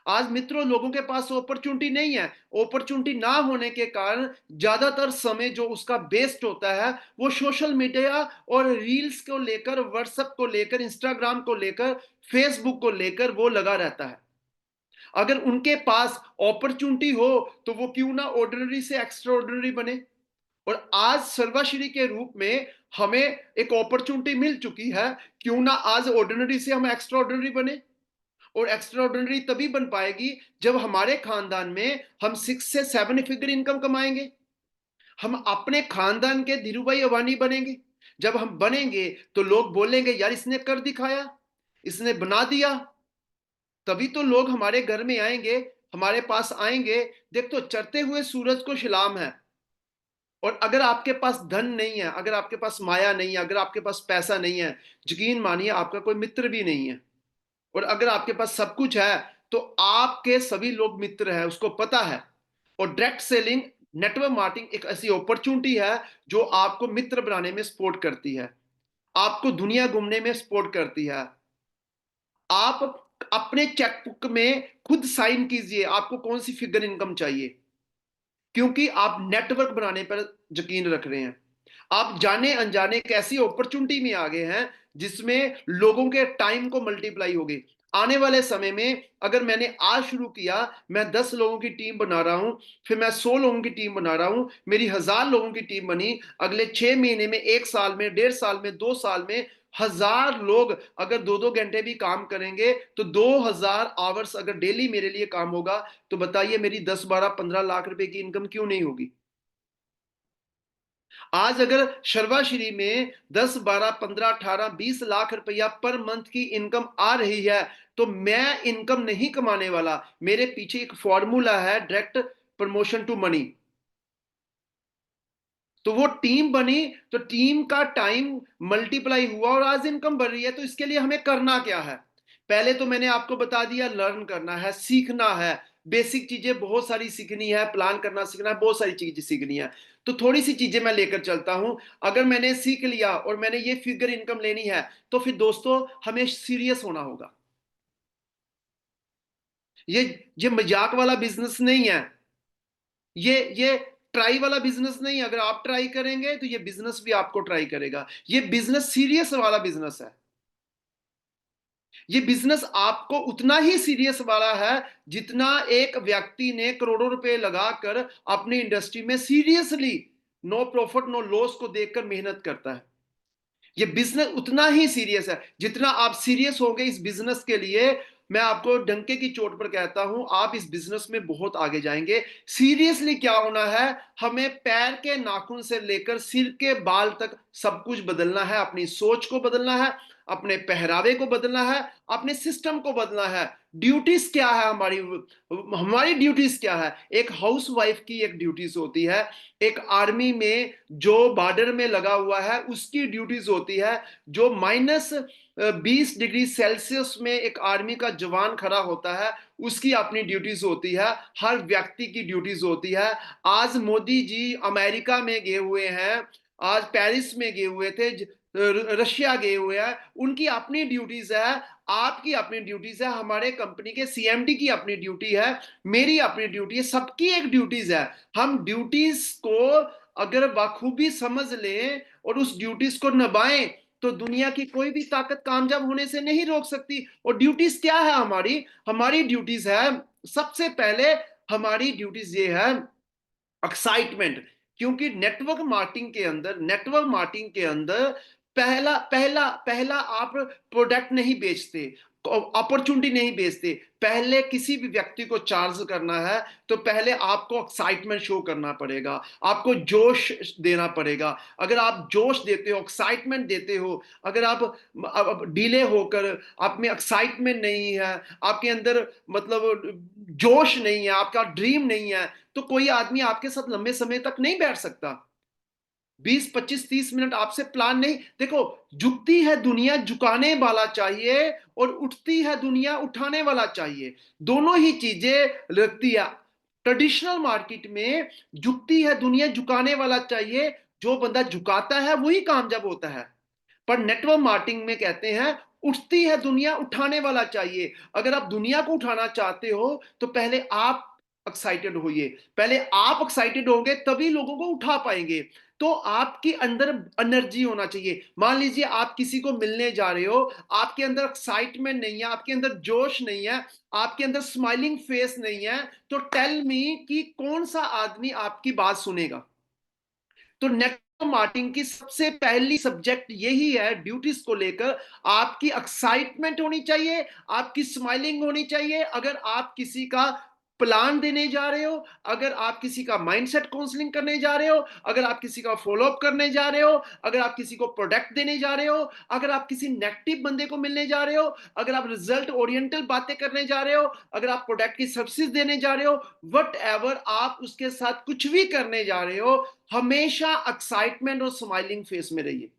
आज मित्रों, लोगों के पास अपॉर्चुनिटी नहीं है। अपॉर्चुनिटी ना होने के कारण ज्यादातर समय जो उसका बेस्ट होता है, वो सोशल मीडिया और रील्स को लेकर, व्हाट्सएप को लेकर, इंस्टाग्राम को लेकर, फेसबुक को लेकर वो लगा रहता है। अगर उनके पास अपॉर्चुनिटी हो, तो वो क्यों ना ऑर्डिनरी से एक्स्ट्रा ऑर्डिनरी बने। और आज सर्वश्री के रूप में हमें एक अपॉर्चुनिटी मिल चुकी है, क्यों ना आज ऑर्डिनरी से हम एक्स्ट्रा ऑर्डिनरी बने। और एक्स्ट्रा ऑर्डिनरी तभी बन पाएगी जब हमारे खानदान में हम 6 से 7 फिगर इनकम कमाएंगे। हम अपने खानदान के धीरू भाई अंबानी बनेंगे। जब हम बनेंगे तो लोग बोलेंगे, यार इसने कर दिखाया, इसने बना दिया। तभी तो लोग हमारे घर में आएंगे, हमारे पास आएंगे। देख, तो चढ़ते हुए सूरज को सलाम है। और अगर आपके पास धन नहीं है, अगर आपके पास माया नहीं है, अगर आपके पास पैसा नहीं है, यकीन मानिए आपका कोई मित्र भी नहीं है। और अगर आपके पास सब कुछ है, तो आपके सभी लोग मित्र हैं, उसको पता है। और डायरेक्ट सेलिंग, नेटवर्क मार्केटिंग एक ऐसी अपॉर्चुनिटी है जो आपको मित्र बनाने में सपोर्ट करती है, आपको दुनिया घूमने में सपोर्ट करती है। आप अपने चेकबुक में खुद साइन कीजिए आपको कौन सी फिगर इनकम चाहिए, क्योंकि आप नेटवर्क बनाने पर यकीन रख रहे हैं। आप जाने अनजाने एक ऐसी अपॉर्चुनिटी में आ गए हैं जिसमें लोगों के टाइम को मल्टीप्लाई होगी। आने वाले समय में अगर मैंने आज शुरू किया, मैं 10 लोगों की टीम बना रहा हूं, फिर मैं 100 लोगों की टीम बना रहा हूं, मेरी 1000 लोगों की टीम बनी। अगले 6 महीने में, 1 साल में, 1.5 साल में, 2 साल में 1000 लोग अगर 2-2 घंटे भी काम करेंगे, तो 2000 आवर्स अगर डेली मेरे लिए काम होगा, तो बताइए मेरी 10, 12, 15 लाख रुपए की इनकम क्यों नहीं होगी। आज अगर शर्वाश्री में 10, 12, 15, 18, 20 लाख रुपया पर मंथ की इनकम आ रही है, तो मैं इनकम नहीं कमाने वाला। मेरे पीछे एक फॉर्मूला है, डायरेक्ट प्रमोशन टू मनी। तो वो टीम बनी, तो टीम का टाइम मल्टीप्लाई हुआ और आज इनकम बढ़ रही है। तो इसके लिए हमें करना क्या है? पहले तो मैंने आपको बता दिया, लर्न करना है, सीखना है। बेसिक चीजें बहुत सारी सीखनी है, प्लान करना सीखना है, बहुत सारी चीजें सीखनी है। तो थोड़ी सी चीजें मैं लेकर चलता हूं। अगर मैंने सीख लिया और मैंने ये फिगर इनकम लेनी है, तो फिर दोस्तों हमें सीरियस होना होगा। ये ये मजाक वाला बिजनेस नहीं है। ये ट्राई वाला बिजनेस नहीं है। अगर आप ट्राई करेंगे तो ये बिजनेस भी आपको ट्राई करेगा। ये बिजनेस सीरियस वाला बिजनेस है। ये बिजनेस आपको उतना ही सीरियस वाला है जितना एक व्यक्ति ने करोड़ों रुपए लगाकर अपनी इंडस्ट्री में seriously no profit no loss को देखकर मेहनत करता है। ये बिजनेस उतना ही सीरियस है जितना आप सीरियस होंगे इस बिजनेस के लिए। मैं आपको डंके की चोट पर कहता हूं, आप इस बिजनेस में बहुत आगे जाएंगे। सीरियसली क्या होना है, हमें पैर के नाखून से लेकर सिर के बाल तक सब कुछ बदलना है। अपनी सोच को बदलना है, अपने पहरावे को बदलना है, अपने सिस्टम को बदलना है। ड्यूटीज क्या है हमारी, हमारी ड्यूटीज क्या है? एक हाउस वाइफ की एक ड्यूटीज होती है, एक आर्मी में जो बॉर्डर में लगा हुआ है उसकी ड्यूटीज होती है, जो -20 डिग्री सेल्सियस में एक आर्मी का जवान खड़ा होता है उसकी अपनी ड्यूटीज होती है। हर व्यक्ति की ड्यूटीज होती है। आज मोदी जी अमेरिका में गए हुए हैं, आज पेरिस में गए हुए थे, रशिया गए हुए हैं, उनकी अपनी ड्यूटीज है, आपकी अपनी ड्यूटीज है, हमारे कंपनी के सीएमडी की अपनी ड्यूटी है, मेरी अपनी ड्यूटी है, सबकी एक ड्यूटीज है। हम ड्यूटीज को अगर बखूबी समझ लें और उस ड्यूटीज को निभाएं तो दुनिया की कोई भी ताकत कामयाब होने से नहीं रोक सकती। और ड्यूटीज क्या है हमारी? हमारी ड्यूटीज है, सबसे पहले हमारी ड्यूटीज ये है एक्साइटमेंट। क्योंकि नेटवर्क मार्केटिंग के अंदर पहला पहला पहला आप प्रोडक्ट नहीं बेचते, अपॉर्चुनिटी नहीं बेचते। पहले किसी भी व्यक्ति को चार्ज करना है तो पहले आपको एक्साइटमेंट शो करना पड़ेगा, आपको जोश देना पड़ेगा। अगर आप जोश देते हो, एक्साइटमेंट देते हो, अगर आप डिले होकर आप में एक्साइटमेंट नहीं है, आपके अंदर मतलब जोश नहीं है, आपका ड्रीम नहीं है, तो कोई आदमी आपके साथ लंबे समय तक नहीं बैठ सकता। 20 25 30 मिनट आपसे प्लान नहीं। देखो, झुकती है दुनिया, झुकाने वाला चाहिए, और उठती है दुनिया, उठाने वाला चाहिए। दोनों ही चीजें लगती है। ट्रेडिशनल मार्केट में झुकती है दुनिया, झुकाने वाला चाहिए। जो बंदा झुकाता है वही कामयाब होता है। पर नेटवर्क मार्केटिंग में कहते हैं उठती है दुनिया, उठाने वाला चाहिए। अगर आप दुनिया को उठाना चाहते हो तो पहले आप एक्साइटेड होइए। पहले आप एक्साइटेड होंगे तभी लोगों को उठा पाएंगे। तो आपके अंदर एनर्जी होना चाहिए। मान लीजिए आप किसी को मिलने जा रहे हो, आपके अंदर एक्साइटमेंट नहीं है, आपके अंदर जोश नहीं है, आपके अंदर स्माइलिंग फेस नहीं है, तो टेल मी कि कौन सा आदमी आपकी बात सुनेगा? तो नेटवर्क मार्केटिंग की सबसे पहली सब्जेक्ट यही है ड्यूटीज को लेकर। आपकी एक्साइटमेंट होनी चाहिए, आपकी स्माइलिंग होनी चाहिए। अगर आप किसी का प्लान देने जा रहे हो, अगर आप किसी का माइंडसेट काउंसलिंग करने जा रहे हो, अगर आप किसी का फॉलोअप करने जा रहे हो, अगर आप किसी को प्रोडक्ट देने जा रहे हो, अगर आप किसी नेगेटिव बंदे को मिलने जा रहे हो, अगर आप रिजल्ट ओरिएंटल बातें करने जा रहे हो, अगर आप प्रोडक्ट की सर्विसेज देने जा रहे हो, वट एवर आप उसके साथ कुछ भी करने जा रहे हो, हमेशा एक्साइटमेंट और स्माइलिंग फेस में रहिए।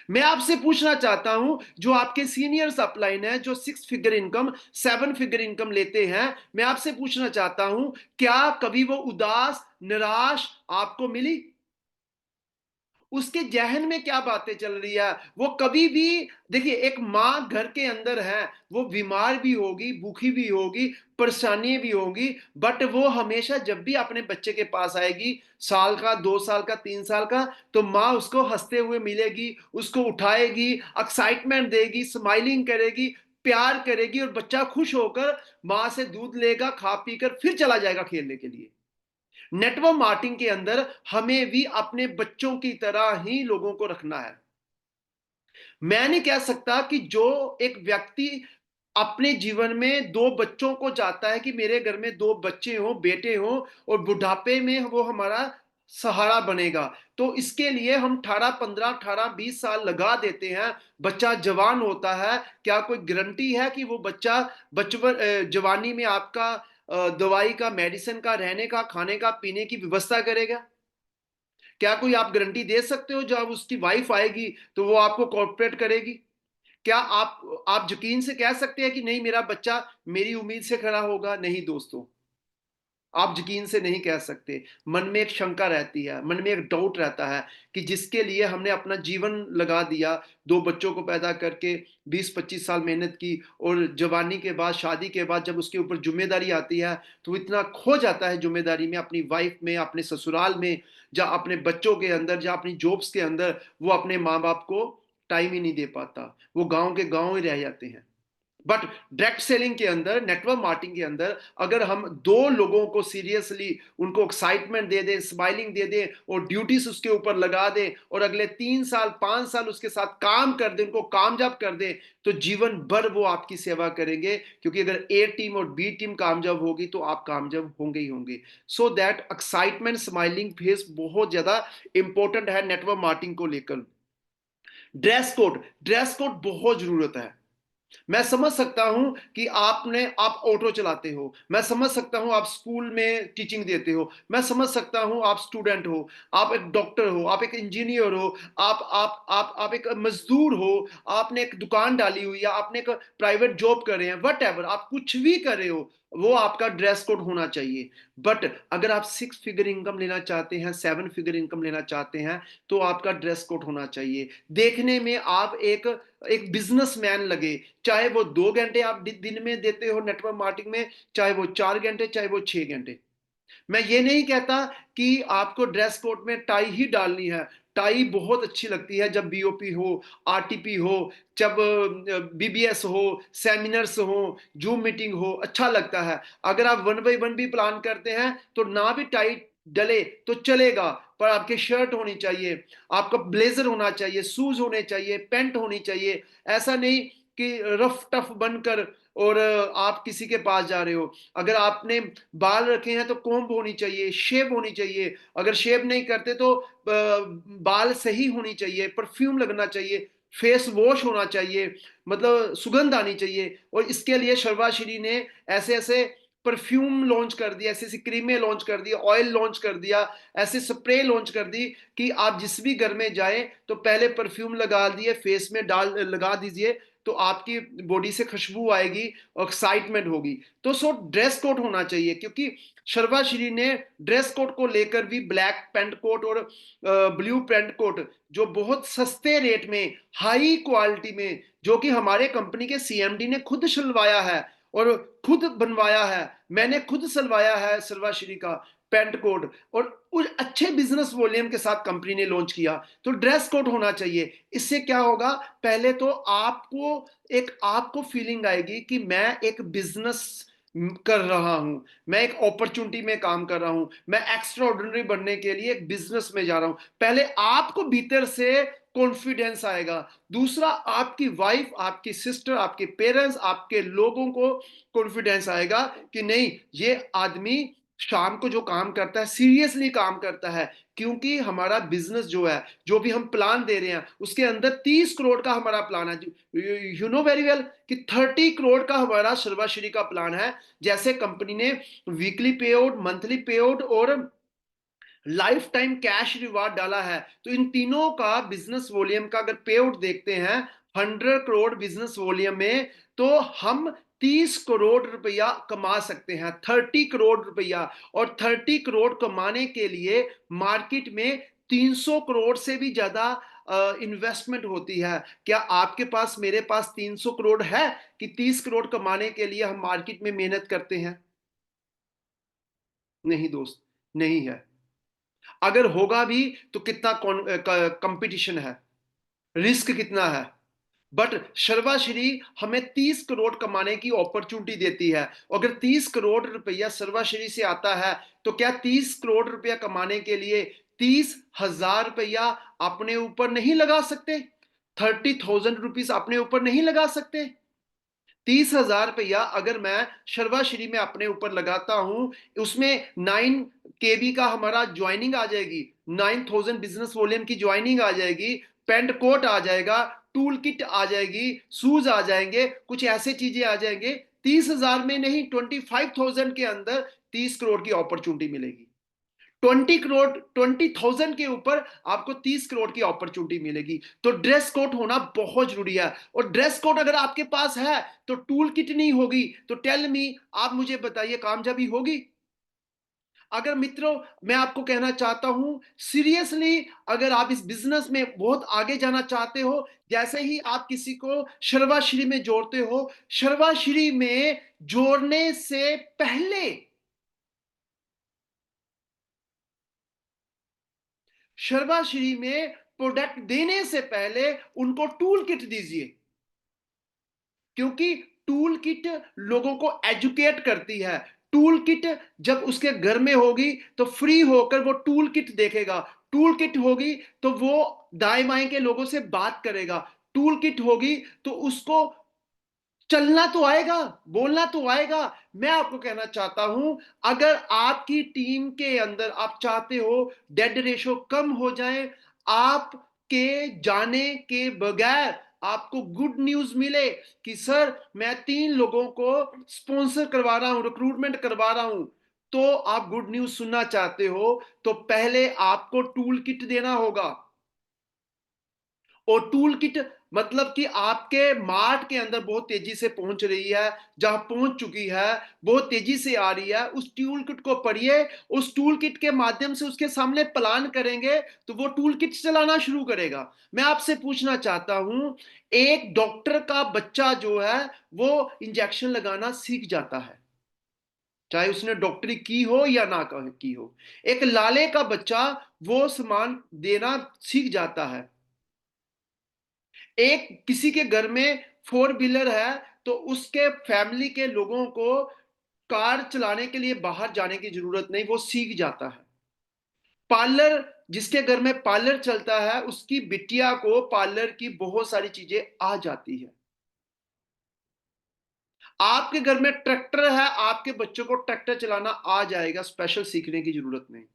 मैं आपसे पूछना चाहता हूं, जो आपके सीनियर्स अपलाइन है, जो 6 फिगर इनकम 7 फिगर इनकम लेते हैं, मैं आपसे पूछना चाहता हूं, क्या कभी वो उदास निराश आपको मिली? उसके जहन में क्या बातें चल रही है? वो कभी भी, देखिए, एक माँ घर के अंदर है, वो बीमार भी होगी, भूखी भी होगी, परेशानी भी होगी, बट वो हमेशा जब भी अपने बच्चे के पास आएगी, साल का, 2 साल का, 3 साल का, तो माँ उसको हंसते हुए मिलेगी, उसको उठाएगी, एक्साइटमेंट देगी, स्माइलिंग करेगी, प्यार करेगी, और बच्चा खुश होकर माँ से दूध लेगा, खा पीकर फिर चला जाएगा खेलने के लिए। नेटवर्क मार्केटिंग के अंदर हमें भी अपने बच्चों की तरह ही लोगों को रखना है। मैं नहीं कह सकता कि जो एक व्यक्ति अपने जीवन में 2 बच्चों को चाहता है कि मेरे घर में 2 बच्चे हों, बेटे हों, और बुढ़ापे में वो हमारा सहारा बनेगा, तो इसके लिए हम 18 15 18 20 साल लगा देते हैं, बच्चा जवान होता है। क्या कोई गारंटी है कि वो बच्चा बचपन जवानी में आपका दवाई का, मेडिसिन का, रहने का, खाने का, पीने की व्यवस्था करेगा? क्या कोई आप गारंटी दे सकते हो जब उसकी वाइफ आएगी तो वो आपको कॉर्पोरेट करेगी? क्या आप यकीन से कह सकते हैं कि नहीं, मेरा बच्चा मेरी उम्मीद से खड़ा होगा? नहीं दोस्तों, आप यकीन से नहीं कह सकते। मन में एक शंका रहती है, मन में एक डाउट रहता है कि जिसके लिए हमने अपना जीवन लगा दिया, 2 बच्चों को पैदा करके 20 25 साल मेहनत की, और जवानी के बाद, शादी के बाद जब उसके ऊपर जिम्मेदारी आती है तो वो इतना खो जाता है जिम्मेदारी में, अपनी वाइफ में, अपने ससुराल में, या अपने बच्चों के अंदर, या अपनी जॉब्स के अंदर, वो अपने माँ बाप को टाइम ही नहीं दे पाता। वो गांव के गांव ही रह जाते हैं। बट डायरेक्ट सेलिंग के अंदर, नेटवर्क मार्केटिंग के अंदर, अगर हम दो लोगों को सीरियसली, उनको एक्साइटमेंट दे दें, स्माइलिंग दे दें और ड्यूटीज उसके ऊपर लगा दें और अगले 3 साल 5 साल उसके साथ काम कर दें, उनको कामयाब कर दें, तो जीवन भर वो आपकी सेवा करेंगे। क्योंकि अगर ए टीम और बी टीम कामयाब होगी तो आप कामयाब होंगे ही होंगे। So that excitement, smiling face बहुत ज्यादा इंपॉर्टेंट है नेटवर्क मार्केटिंग को लेकर। ड्रेस कोड बहुत जरूरत है। मैं समझ सकता हूं कि आप ऑटो चलाते हो, मैं समझ सकता हूं आप स्कूल में टीचिंग देते हो, मैं समझ सकता हूं आप स्टूडेंट हो, आप एक डॉक्टर हो, आप एक इंजीनियर हो, आप एक मजदूर हो, आपने एक दुकान डाली हुई या आपने एक प्राइवेट जॉब कर रहे हैं, वट एवर, आप कुछ भी कर रहे हो, वो आपका ड्रेस कोड होना चाहिए। बट अगर आप 6 फिगर इनकम लेना चाहते हैं, 7 फिगर इनकम लेना चाहते हैं, तो आपका ड्रेस कोड होना चाहिए। देखने में आप एक एक बिजनेसमैन लगे, चाहे वो 2 घंटे आप दिन में देते हो नेटवर्क मार्केटिंग में, चाहे वो 4 घंटे, चाहे वो 6 घंटे। मैं ये नहीं कहता कि आपको ड्रेस कोड में टाई ही डालनी है। टाई बहुत अच्छी लगती है जब बीओपी हो, आरटीपी हो, जब बीबीएस हो, सेमिनार्स हो, जूम मीटिंग हो, अच्छा लगता है। अगर आप 1 बाई 1 भी प्लान करते हैं तो ना भी टाई डले तो चलेगा, पर आपके शर्ट होनी चाहिए, आपका ब्लेजर होना चाहिए, शूज होने चाहिए, पैंट होनी चाहिए। ऐसा नहीं कि रफ टफ बनकर और आप किसी के पास जा रहे हो। अगर आपने बाल रखे हैं तो कोम्ब होनी चाहिए, शेव होनी चाहिए। अगर शेव नहीं करते तो बाल सही होनी चाहिए, परफ्यूम लगना चाहिए, फेस वॉश होना चाहिए, मतलब सुगंध आनी चाहिए। और इसके लिए शर्वाश्री ने ऐसे ऐसे परफ्यूम लॉन्च कर दिया, ऐसी ऐसी क्रीमें लॉन्च कर दी, ऑयल लॉन्च कर दिया, ऐसे स्प्रे लॉन्च कर दी कि आप जिस भी घर में जाए तो पहले परफ्यूम लगा दिए, फेस में डाल लगा दीजिए, तो आपकी बॉडी से खुशबू आएगी, एक्साइटमेंट होगी। तो सो ड्रेस कोड होना चाहिए, क्योंकि शर्वाश्री ने ड्रेस कोड को लेकर भी ब्लैक पेंट कोट और ब्लू पेंट कोट, जो बहुत सस्ते रेट में, हाई क्वालिटी में, जो कि हमारे कंपनी के सीएमडी ने खुद सिलवाया है और खुद बनवाया है, मैंने खुद सिलवाया है शर्वाश्री का पेंट कोड, और उस अच्छे बिजनेस वॉल्यूम के साथ कंपनी ने लॉन्च किया। तो ड्रेस कोड होना चाहिए। इससे क्या होगा, पहले तो आपको फीलिंग आएगी कि मैं एक बिजनेस कर रहा हूं, मैं एक अपॉर्चुनिटी में काम कर रहा हूं, मैं एक्स्ट्रा ऑर्डिनरी बनने के लिए एक बिजनेस में जा रहा हूं। पहले आपको भीतर से कॉन्फिडेंस आएगा। दूसरा, आपकी वाइफ, आपकी सिस्टर, आपके पेरेंट्स, आपके लोगों को कॉन्फिडेंस आएगा कि नहीं, ये आदमी शाम को जो काम करता है सीरियसली काम करता है। क्योंकि हमारा बिजनेस जो है, जो भी हम प्लान दे रहे हैं, उसके अंदर 30 करोड़ का हमारा प्लान है। यू नो वेरी वेल कि 30 करोड़ का हमारा सर्वाश्री का प्लान है। जैसे कंपनी ने वीकली पे आउट, मंथली पे आउट और लाइफ टाइम कैश रिवार्ड डाला है, तो इन तीनों का बिजनेस वॉल्यूम का अगर पे आउट देखते हैं 100 करोड़ बिजनेस वॉल्यूम में, तो हम 30 करोड़ रुपया कमा सकते हैं, 30 करोड़ रुपया। और 30 करोड़ कमाने के लिए मार्केट में 300 करोड़ से भी ज्यादा इन्वेस्टमेंट होती है। क्या आपके पास, मेरे पास 300 करोड़ है कि 30 करोड़ कमाने के लिए हम मार्केट में मेहनत करते हैं? नहीं दोस्त, नहीं है। अगर होगा भी तो कितना कंपटीशन है, रिस्क कितना है। बट सर्वाश्री हमें 30 करोड़ कमाने की अपॉर्चुनिटी देती है। अगर 30 करोड़ रुपया सर्वाश्री से आता है, तो क्या 30 करोड़ रुपया कमाने के लिए 30,000 रुपया अपने ऊपर नहीं लगा सकते? 30,000 रुपीज अपने ऊपर नहीं लगा सकते? 30,000 रुपया अगर मैं शर्वाश्री में अपने ऊपर लगाता हूं, उसमें 9 KB का हमारा ज्वाइनिंग आ जाएगी, 9,000 बिजनेस वॉल्यूम की ज्वाइनिंग आ जाएगी, पेंट कोट आ जाएगा, टूल किट आ जाएगी, शूज आ जाएंगे, कुछ ऐसे चीजें आ जाएंगे। 30,000 में नहीं, 25,000 के अंदर 30 करोड़ की अपॉर्चुनिटी मिलेगी। 20 करोड़, 20,000 के ऊपर आपको 30 करोड़ की अपॉर्चुनिटी मिलेगी। तो ड्रेस कोड होना बहुत जरूरी है। और ड्रेस कोड अगर आपके पास है तो टूल किट नहीं होगी, तो टेल मी, आप मुझे बताइए, कामयाबी होगी? अगर मित्रों, मैं आपको कहना चाहता हूं सीरियसली, अगर आप इस बिजनेस में बहुत आगे जाना चाहते हो, जैसे ही आप किसी को शर्वाश्री में जोड़ते हो, शर्वाश्री में जोड़ने से पहले, शर्वाश्री में प्रोडक्ट देने से पहले उनको टूल किट दीजिए। क्योंकि टूल किट लोगों को एजुकेट करती है। टूल किट जब उसके घर में होगी तो फ्री होकर वो टूल किट देखेगा। टूल किट होगी तो वो दाएं बाएं के लोगों से बात करेगा। टूल किट होगी तो उसको चलना तो आएगा, बोलना तो आएगा। मैं आपको कहना चाहता हूं, अगर आपकी टीम के अंदर आप चाहते हो डेड रेशो कम हो जाए, आपके जाने के बगैर आपको गुड न्यूज मिले कि सर मैं 3 लोगों को स्पॉन्सर करवा रहा हूं, रिक्रूटमेंट करवा रहा हूं, तो आप गुड न्यूज सुनना चाहते हो तो पहले आपको टूल किट देना होगा। और टूल किट मतलब कि आपके मार्ट के अंदर बहुत तेजी से पहुंच रही है, जहां पहुंच चुकी है, बहुत तेजी से आ रही है, उस टूल किट को पढ़िए। उस टूल किट के माध्यम से उसके सामने प्लान करेंगे तो वो टूल किट चलाना शुरू करेगा। मैं आपसे पूछना चाहता हूं, एक डॉक्टर का बच्चा जो है वो इंजेक्शन लगाना सीख जाता है, चाहे उसने डॉक्टरी की हो या ना की हो। एक लाले का बच्चा वो सामान देना सीख जाता है। एक किसी के घर में 4 व्हीलर है तो उसके फैमिली के लोगों को कार चलाने के लिए बाहर जाने की जरूरत नहीं, वो सीख जाता है। पार्लर, जिसके घर में पार्लर चलता है उसकी बिटिया को पार्लर की बहुत सारी चीजें आ जाती है। आपके घर में ट्रैक्टर है, आपके बच्चों को ट्रैक्टर चलाना आ जाएगा, स्पेशल सीखने की जरूरत नहीं।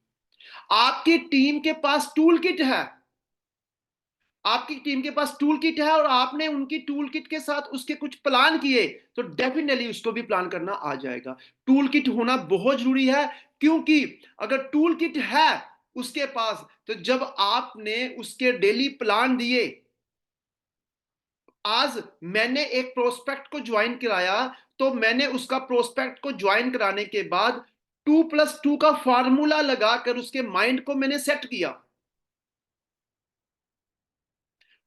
आपकी टीम के पास टूल किट है, आपकी टीम के पास टूल किट है और आपने उनकी टूल किट के साथ उसके कुछ प्लान किए तो डेफिनेटली उसको भी प्लान करना आ जाएगा। टूल किट होना बहुत जरूरी है, क्योंकि अगर टूल किट है उसके पास तो जब आपने उसके डेली प्लान दिए, आज मैंने एक प्रोस्पेक्ट को ज्वाइन कराया तो मैंने उसका प्रोस्पेक्ट को ज्वाइन कराने के बाद 2+2 का फार्मूला लगाकर उसके माइंड को मैंने सेट किया।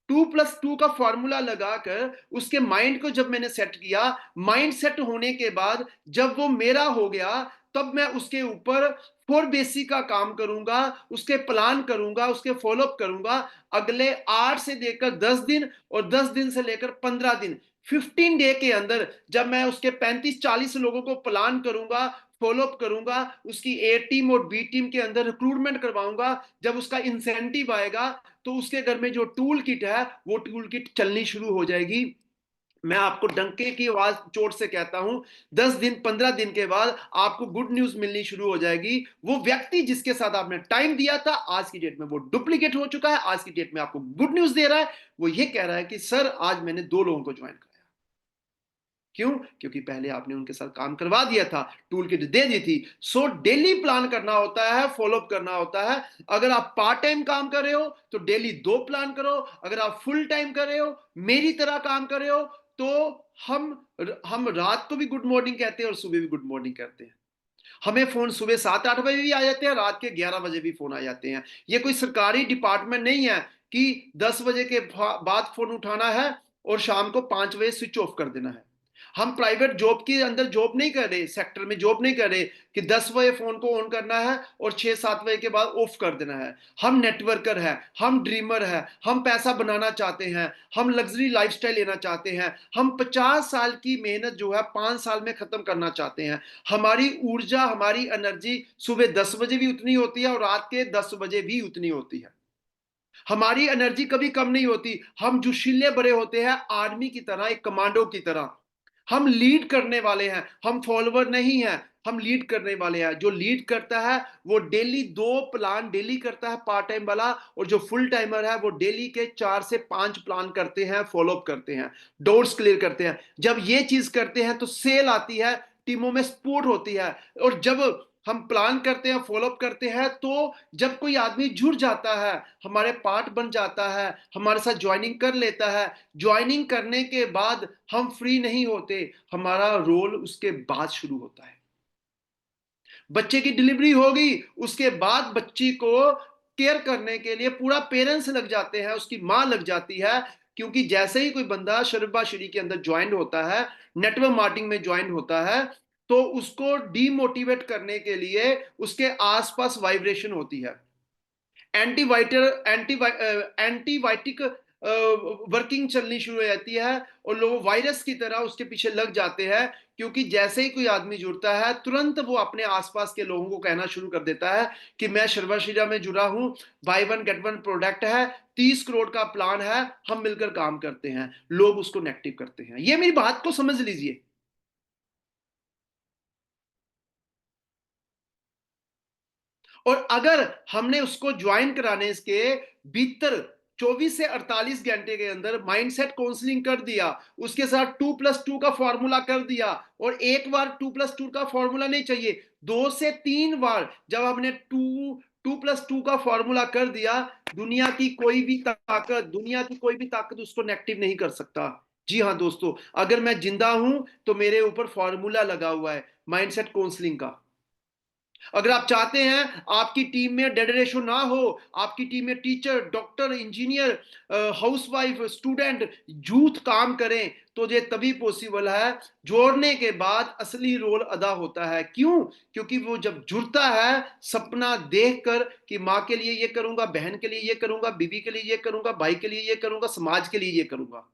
2+2 का फॉर्मूला लगाकर उसके माइंड को जब मैंने सेट किया, माइंड सेट होने के बाद जब वो मेरा हो गया, तब मैं उसके ऊपर 4 बेसिक का काम करूंगा, उसके प्लान करूंगा, उसके फॉलोअप करूंगा। अगले 8 से लेकर 10 दिन और 10 दिन से लेकर 15 दिन, 15 डे के अंदर जब मैं उसके 35-40 लोगों को प्लान करूंगा, फॉलोअप करूंगा, उसकी ए टीम और बी टीम के अंदर रिक्रूटमेंट करवाऊंगा, जब उसका इंसेंटिव आएगा तो उसके घर में जो टूल किट है वो टूल किट चलनी शुरू हो जाएगी। मैं आपको डंके की आवाज चोट से कहता हूं, 10 दिन 15 दिन के बाद आपको गुड न्यूज मिलनी शुरू हो जाएगी। वो व्यक्ति जिसके साथ आपने टाइम दिया था आज की डेट में वो डुप्लीकेट हो चुका है, आज की डेट में आपको गुड न्यूज दे रहा है। वो ये कह रहा है कि सर आज मैंने 2 लोगों को ज्वाइन कराया। क्यों? क्योंकि पहले आपने उनके साथ काम करवा दिया था, टूल किट दे दी थी। सो डेली प्लान करना होता है, फॉलोअप करना होता है। अगर आप पार्ट टाइम काम कर रहे हो तो डेली 2 प्लान करो। अगर आप फुल टाइम कर रहे हो, मेरी तरह काम कर रहे हो, तो हम रात को भी गुड मॉर्निंग कहते हैं और सुबह भी गुड मॉर्निंग करते हैं। हमें फोन सुबह 7-8 बजे भी आ जाते हैं, रात के 11 बजे भी फोन आ जाते हैं। ये कोई सरकारी डिपार्टमेंट नहीं है कि 10 बजे के बाद फोन उठाना है और शाम को 5 बजे स्विच ऑफ कर देना है। हम प्राइवेट जॉब के अंदर जॉब नहीं कर रहे, सेक्टर में जॉब नहीं कर रहे कि 10 बजे फोन को ऑन करना है और 6-7 बजे के बाद ऑफ कर देना है। हम नेटवर्कर है, हम ड्रीमर है, हम पैसा बनाना चाहते हैं, हम लग्जरी लाइफस्टाइल लेना चाहते हैं, हम 50 साल की मेहनत जो है 5 साल में खत्म करना चाहते हैं। हमारी ऊर्जा, हमारी एनर्जी सुबह 10 बजे भी उतनी होती है और रात के 10 बजे भी उतनी होती है। हमारी एनर्जी कभी कम नहीं होती। हम जोशीले बड़े होते हैं, आर्मी की तरह, एक कमांडो की तरह। हम लीड करने वाले हैं, हम फॉलोवर नहीं हैं, हम लीड करने वाले हैं। जो लीड करता है वो डेली 2 प्लान डेली करता है पार्ट टाइम वाला, और जो फुल टाइमर है वो डेली के 4 से 5 प्लान करते हैं, फॉलोअप करते हैं, डोर्स क्लियर करते हैं। जब ये चीज करते हैं तो सेल आती है, टीमों में सपोर्ट होती है। और जब हम प्लान करते हैं, फॉलोअप करते हैं, तो जब कोई आदमी जुड़ जाता है, हमारे पार्ट बन जाता है, हमारे साथ ज्वाइनिंग कर लेता है, ज्वाइनिंग करने के बाद हम फ्री नहीं होते, हमारा रोल उसके बाद शुरू होता है। बच्चे की डिलीवरी होगी, उसके बाद बच्ची को केयर करने के लिए पूरा पेरेंट्स लग जाते हैं, उसकी मां लग जाती है। क्योंकि जैसे ही कोई बंदा शरीबाशरी के अंदर ज्वाइन होता है, नेटवर्क मार्केटिंग में ज्वाइन होता है, तो उसको डीमोटिवेट करने के लिए उसके आसपास वाइब्रेशन होती है। एंटीबायोटिक वर्किंग चलनी शुरू हो जाती है और लोग वायरस की तरह उसके पीछे लग जाते हैं, क्योंकि जैसे ही कोई आदमी जुड़ता है तुरंत वो अपने आसपास के लोगों को कहना शुरू कर देता है कि मैं शर्वशीरा में जुड़ा हूं, by one get one product है, 30 करोड़ का प्लान है, हम मिलकर काम करते हैं। लोग उसको नेगेटिव करते हैं। ये मेरी बात को समझ लीजिए। और अगर हमने उसको ज्वाइन कराने के भीतर 24 से 48 घंटे के अंदर माइंडसेट काउंसलिंग कर दिया, उसके साथ 2+2 का फॉर्मूला कर दिया, और एक बार 2+2 का फॉर्मूला नहीं चाहिए, 2 से 3 बार जब हमने 2+2 का फॉर्मूला कर दिया, दुनिया की कोई भी ताकत उसको नेगेटिव नहीं कर सकता। जी हाँ दोस्तों, अगर मैं जिंदा हूं तो मेरे ऊपर फॉर्मूला लगा हुआ है माइंडसेट काउंसलिंग का। अगर आप चाहते हैं आपकी टीम में डेड रेशो ना हो, आपकी टीम में teacher, doctor, engineer, housewife, student, youth काम करें, तो ये तभी पॉसिबल है। जोड़ने के बाद असली रोल अदा होता है। क्यों? क्योंकि वो जब जुड़ता है सपना देखकर कि माँ के लिए ये करूंगा, बहन के लिए ये करूंगा, बीवी के लिए ये करूंगा, भाई के लिए ये करूंगा, समाज के लिए ये करूंगा।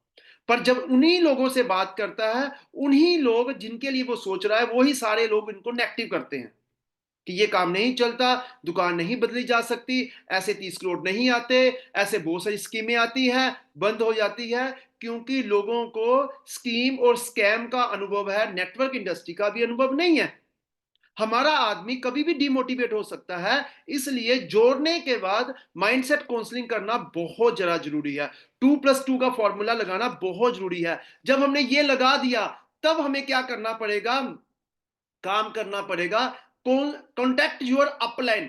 पर जब उन्हीं लोगों से बात करता है, उन्हीं लोग जिनके लिए वो सोच रहा है, वही सारे लोग इनको नेगेटिव करते हैं कि ये काम नहीं चलता, दुकान नहीं बदली जा सकती, ऐसे 30 करोड़ नहीं आते, ऐसे बहुत सारी स्कीमें आती हैं, बंद हो जाती है। क्योंकि लोगों को स्कीम और स्कैम का अनुभव है, नेटवर्क इंडस्ट्री का भी अनुभव नहीं है। हमारा आदमी कभी भी डिमोटिवेट हो सकता है, इसलिए जोड़ने के बाद माइंडसेट काउंसलिंग करना बहुत जरा जरूरी है। 2+2 का फॉर्मूला लगाना बहुत जरूरी है। जब हमने ये लगा दिया, तब हमें क्या करना पड़ेगा? काम करना पड़ेगा। कॉन्टैक्ट योर अपलाइन,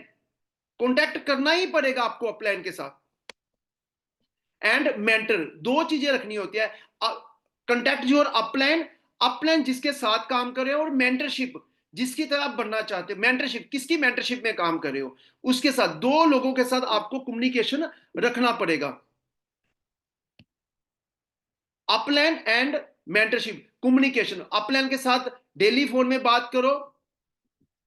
कॉन्टैक्ट करना ही पड़ेगा आपको अपलाइन के साथ। एंड मेंटर, दो चीजें रखनी होती है। कॉन्टैक्ट योर अपलाइन, अपलाइन जिसके साथ काम कर रहे हो, और मेंटरशिप जिसकी तरह आप बनना चाहते हो। मेंटरशिप किसकी मेंटरशिप में काम कर रहे हो, उसके साथ, दो लोगों के साथ आपको कम्युनिकेशन रखना पड़ेगा। Upline and mentorship, communication, upline के साथ डेली फोन में बात करो,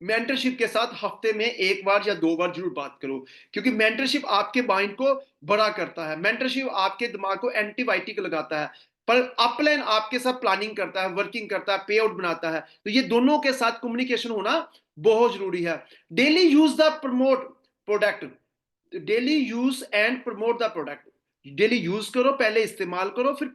मेंटरशिप के साथ हफ्ते में 1 बार या 2 बार जरूर बात करो। क्योंकि मेंटरशिप आपके माइंड को बड़ा करता है, मेंटरशिप आपके दिमाग को एंटीबायोटिक लगाता है, पर अपलाइन आपके साथ प्लानिंग करता है, वर्किंग करता है, पे आउट बनाता है। तो ये दोनों के साथ कम्युनिकेशन होना बहुत जरूरी है। Daily use the promote product, daily use and promote the product. Daily use करो, पहले इस्तेमाल करो, फिर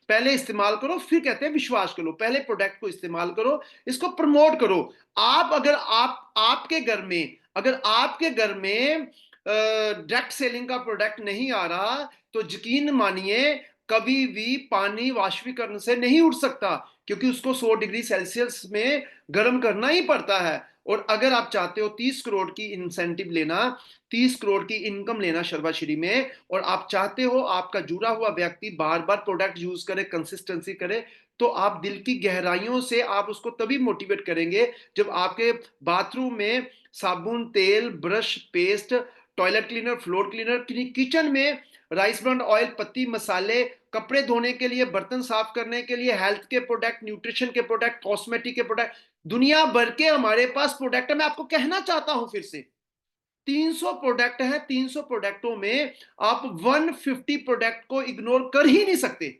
पहले इस्तेमाल करो, फिर कहते हैं विश्वास करो। पहले प्रोडक्ट को इस्तेमाल करो, इसको प्रमोट करो। आप अगर आपके घर में, अगर आपके घर में डायरेक्ट सेलिंग का प्रोडक्ट नहीं आ रहा, तो यकीन मानिए कभी भी पानी वाष्पीकरण से नहीं उठ सकता, क्योंकि उसको 100 डिग्री सेल्सियस में गर्म करना ही पड़ता है। और अगर आप चाहते हो 30 करोड़ की इंसेंटिव लेना, 30 करोड़ की इनकम लेना शर्वाश्री में, और आप चाहते हो आपका जुड़ा हुआ व्यक्ति बार बार प्रोडक्ट यूज करे, कंसिस्टेंसी करे, तो आप दिल की गहराइयों से आप उसको तभी मोटिवेट करेंगे जब आपके बाथरूम में साबुन, तेल, brush, paste, toilet cleaner, floor cleaner, kitchen में राइस ब्रांड ऑयल, पत्ती, मसाले, कपड़े धोने के लिए, बर्तन साफ करने के लिए, हेल्थ के प्रोडक्ट, न्यूट्रिशन के प्रोडक्ट, कॉस्मेटिक के प्रोडक्ट, दुनिया भर के हमारे पास प्रोडक्ट है। मैं आपको कहना चाहता हूं फिर से, 300 प्रोडक्ट है, 300 प्रोडक्टों में आप 150 प्रोडक्ट को इग्नोर कर ही नहीं सकते।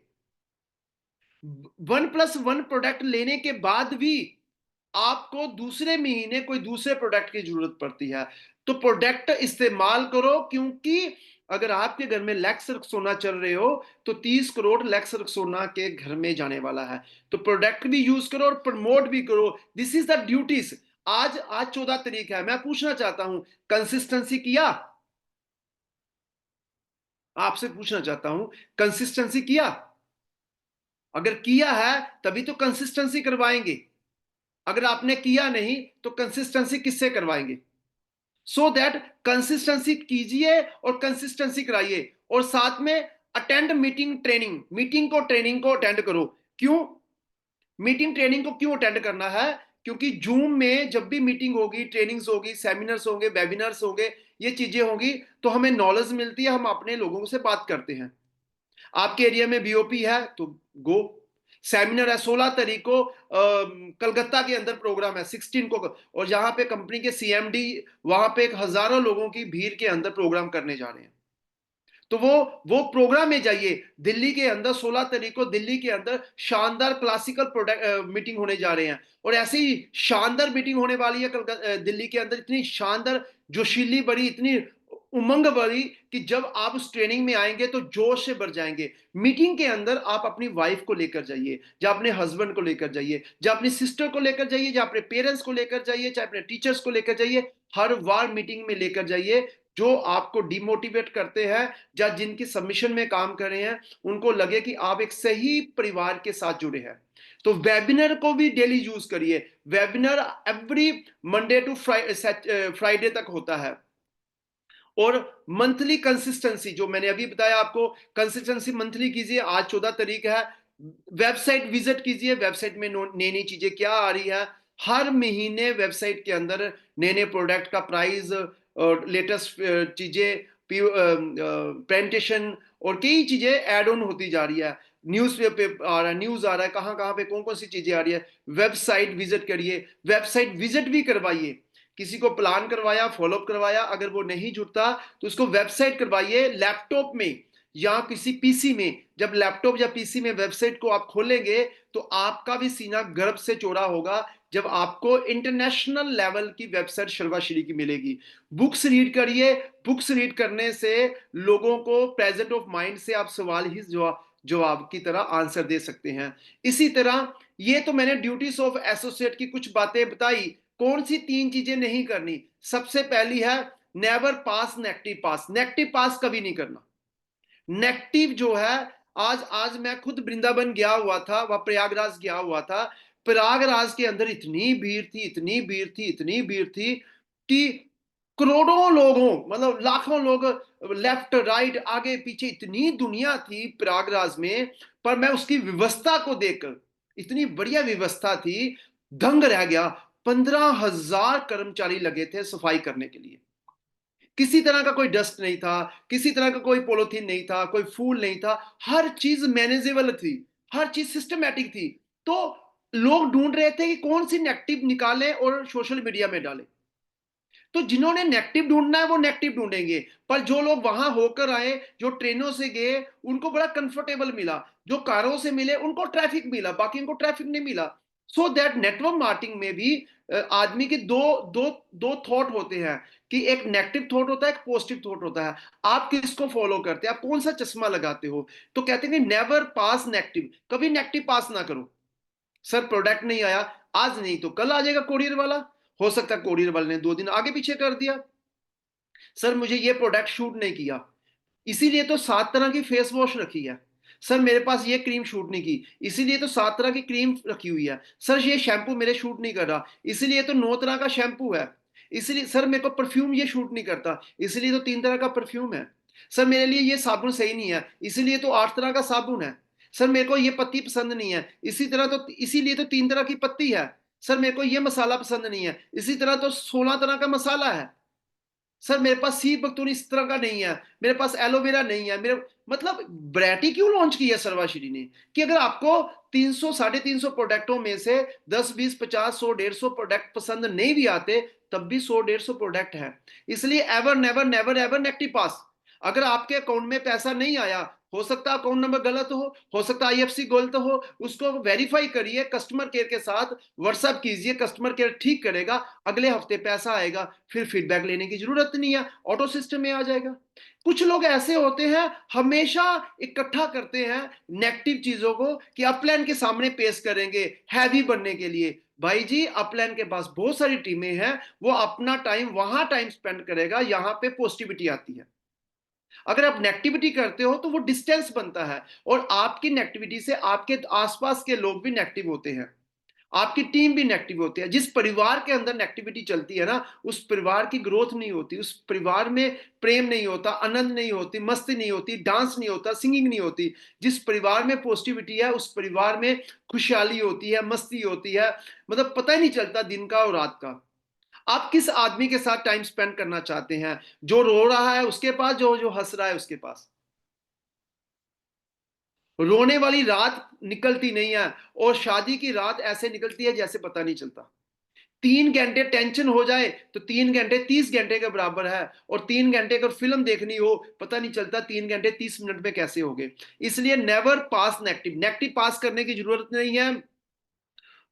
1+1 प्रोडक्ट लेने के बाद भी आपको दूसरे महीने कोई दूसरे प्रोडक्ट की जरूरत पड़ती है। तो प्रोडक्ट इस्तेमाल करो, क्योंकि अगर आपके घर में लैक्स रक्सोना चल रहे हो, तो 30 करोड़ लैक्स रक्सोना के घर में जाने वाला है। तो प्रोडक्ट भी यूज करो और प्रमोट भी करो। This is the duties. आज 14 तारीख है, मैं पूछना चाहता हूं, कंसिस्टेंसी किया? आपसे पूछना चाहता हूं, कंसिस्टेंसी किया? अगर किया है तभी तो कंसिस्टेंसी करवाएंगे। अगर आपने किया नहीं तो कंसिस्टेंसी किससे करवाएंगे? सो दैट कंसिस्टेंसी कीजिए और कंसिस्टेंसी कराइए, और साथ में अटेंड मीटिंग, ट्रेनिंग, ट्रेनिंग को अटेंड करो। क्यों मीटिंग ट्रेनिंग को क्यों अटेंड करना है? क्योंकि जूम में जब भी मीटिंग होगी, ट्रेनिंग्स होगी, सेमिनार्स होंगे, वेबिनार्स होंगे, ये चीजें होंगी, तो हमें नॉलेज मिलती है, हम अपने लोगों से बात करते हैं। आपके एरिया में बीओपी है तो गो, सेमिनार है 16 तारीख को, कलकत्ता के अंदर प्रोग्राम है 16 को, और यहां पे कंपनी के सीएमडी वहां पे 1000 लोगों की भीड़ के अंदर प्रोग्राम करने जा रहे हैं। तो वो प्रोग्राम में जाइए। दिल्ली के अंदर 16 तारीख को दिल्ली के अंदर शानदार क्लासिकल प्रोडक्ट मीटिंग होने जा रहे हैं, और ऐसे ही शानदार मीटिंग होने वाली है दिल्ली के अंदर, इतनी शानदार, जोशीली बड़ी, इतनी उमंग भरी, कि जब आप उस ट्रेनिंग में आएंगे तो जोश से भर जाएंगे। मीटिंग के अंदर आप अपनी वाइफ को लेकर जाइए, या अपने हस्बैंड को लेकर जाइए, या अपनी सिस्टर को लेकर जाइए, या अपने पेरेंट्स को लेकर जाइए, चाहे अपने टीचर्स को लेकर जाइए। हर बार मीटिंग में लेकर जाइए जो आपको डिमोटिवेट करते हैं, या जिनकी सबमिशन में काम कर रहे हैं, उनको लगे कि आप एक सही परिवार के साथ जुड़े हैं। तो वेबिनार को भी डेली यूज करिए। Webinar every Monday to Friday तक होता है। और मंथली कंसिस्टेंसी, जो मैंने अभी बताया आपको, कंसिस्टेंसी मंथली कीजिए। आज 14 तारीख है। वेबसाइट विजिट कीजिए, वेबसाइट में नई नई चीजें क्या आ रही है। हर महीने वेबसाइट के अंदर नए नए प्रोडक्ट का प्राइस और लेटेस्ट चीजें, प्रेजेंटेशन और कई चीजें ऐड ऑन होती जा रही है। न्यूज पेपर आ रहा है, न्यूज आ रहा है, कहाँ कहाँ पे कौन कौन सी चीजें आ रही है। वेबसाइट विजिट करिए, वेबसाइट विजिट भी करवाइए। किसी को प्लान करवाया, फॉलोअप करवाया, अगर वो नहीं जुड़ता तो उसको वेबसाइट करवाइए लैपटॉप में या किसी पीसी में। जब लैपटॉप या पीसी में वेबसाइट को आप खोलेंगे तो आपका भी सीना गर्व से चौड़ा होगा जब आपको इंटरनेशनल लेवल की वेबसाइट शर्वाश्री की मिलेगी। बुक्स रीड करिए। बुक्स रीड करने से लोगों को प्रेजेंट ऑफ माइंड से आप सवाल ही जवाब की तरह आंसर दे सकते हैं। इसी तरह, ये तो मैंने ड्यूटीज ऑफ एसोसिएट की कुछ बातें बताई। कौन सी 3 चीजें नहीं करनी? सबसे पहली है नेवर पास नेगेटिव पास। नेगेटिव पास कभी नहीं करना। नेगेटिव जो है, आज आज मैं खुद वृंदावन गया हुआ था, वह प्रयागराज गया हुआ था। प्रयागराज के अंदर इतनी भीड़ थी, इतनी भीड़ थी, इतनी भीड़ थी कि करोड़ों लोगों, मतलब लाखों लोग, लेफ्ट राइट आगे पीछे, इतनी दुनिया थी प्रयागराज में। पर मैं उसकी व्यवस्था को देखकर, इतनी बढ़िया व्यवस्था थी, दंग रह गया। 15,000 कर्मचारी लगे थे सफाई करने के लिए। किसी तरह का कोई डस्ट नहीं था, किसी तरह का कोई पॉलिथीन नहीं था, कोई फूल नहीं था। हर चीज मैनेजेबल थी, हर चीज सिस्टमैटिक थी। तो लोग ढूंढ रहे थे कि कौन सी नेगेटिव निकालें और सोशल मीडिया में डालें। तो जिन्होंने नेगेटिव ढूंढना है वो नेगेटिव ढूंढेंगे। पर जो लोग वहां होकर आए, जो ट्रेनों से गए, उनको बड़ा कंफर्टेबल मिला। जो कारों से मिले उनको ट्रैफिक मिला, बाकी उनको ट्रैफिक नहीं मिला। सो दैट नेटवर्क मार्केटिंग में भी आदमी के दो दो दो थॉट होते हैं, कि एक नेगेटिव थॉट होता है, एक पॉजिटिव थॉट होता है। आप किसको फॉलो करते हैं, आप कौन सा चश्मा लगाते हो? तो कहते हैं कि नेवर पास नेगेटिव, कभी नेगेटिव पास ना करो। सर प्रोडक्ट नहीं आया, आज नहीं तो कल आ जाएगा कोरियर वाला। हो सकता है कोरियर वाले ने 2 दिन आगे पीछे कर दिया। सर मुझे ये प्रोडक्ट शूट नहीं किया, इसीलिए तो 7 तरह की फेस वॉश रखी है। सर मेरे पास ये क्रीम शूट नहीं की, इसीलिए तो 7 तरह की क्रीम रखी हुई है। सर ये शैम्पू मेरे शूट नहीं कर रहा, इसीलिए तो 9 तरह का शैम्पू है। इसलिए सर मेरे को परफ्यूम ये शूट नहीं करता, इसलिए तो 3 तरह का परफ्यूम है। सर मेरे लिए ये साबुन सही नहीं है, इसीलिए तो 8 तरह का साबुन है। सर मेरे को ये पत्ती पसंद नहीं है, इसीलिए तो 3 तरह की पत्ती है। सर मेरे को ये मसाला पसंद नहीं है, इसी तरह तो 16 तरह का मसाला है। सर मेरे पास सी बख्तून इस तरह का नहीं है, मेरे पास एलोवेरा नहीं है, मेरे मतलब वैरायटी क्यों लॉन्च की है सर्वाश्री ने? कि अगर आपको 300 350 प्रोडक्टों में से 10 20 50 100 150 प्रोडक्ट पसंद नहीं भी आते, तब भी 100 150 प्रोडक्ट है। इसलिए ever never never ever negative pass. अगर आपके अकाउंट में पैसा नहीं आया, हो सकता है अकाउंट नंबर गलत हो सकता है आईएफसी गलत हो, उसको वेरीफाई करिए, कस्टमर केयर के साथ व्हाट्सएप कीजिए, कस्टमर केयर ठीक करेगा। अगले हफ्ते पैसा आएगा, फिर फीडबैक लेने की जरूरत नहीं है, ऑटो सिस्टम में आ जाएगा। कुछ लोग ऐसे होते हैं, हमेशा इकट्ठा करते हैं नेगेटिव चीजों को, कि अपलाइन के सामने पेश करेंगे हैवी बनने के लिए। भाई जी, अपलाइन के पास बहुत सारी टीमें हैं, वो अपना टाइम वहां टाइम स्पेंड करेगा, यहां पे पॉजिटिविटी आती है। अगर आप नेगेटिविटी करते हो तो वो डिस्टेंस बनता है, और आपकी नेगेटिविटी से आपके आसपास के लोग भी नेगेटिव होते हैं, आपकी टीम भी नेगेटिव होती है। जिस परिवार के अंदर नेगेटिविटी चलती है ना, उस परिवार की ग्रोथ नहीं होती, उस परिवार में प्रेम नहीं होता, आनंद नहीं होती, मस्ती नहीं होती, डांस नहीं होता, सिंगिंग नहीं होती। जिस परिवार में पॉजिटिविटी है, उस परिवार में खुशहाली होती है, मस्ती होती है, मतलब पता ही नहीं चलता दिन का और रात का। आप किस आदमी के साथ टाइम स्पेंड करना चाहते हैं? जो रो रहा है उसके पास, जो जो हंस रहा है उसके पास? रोने वाली रात निकलती नहीं है, और शादी की रात ऐसे निकलती है जैसे पता नहीं चलता। 3 घंटे टेंशन हो जाए तो 3 घंटे 30 घंटे के बराबर है, और 3 घंटे अगर फिल्म देखनी हो पता नहीं चलता 3 घंटे 30 मिनट में कैसे हो गए। इसलिए never pass negative, negative pass करने की जरूरत नहीं है।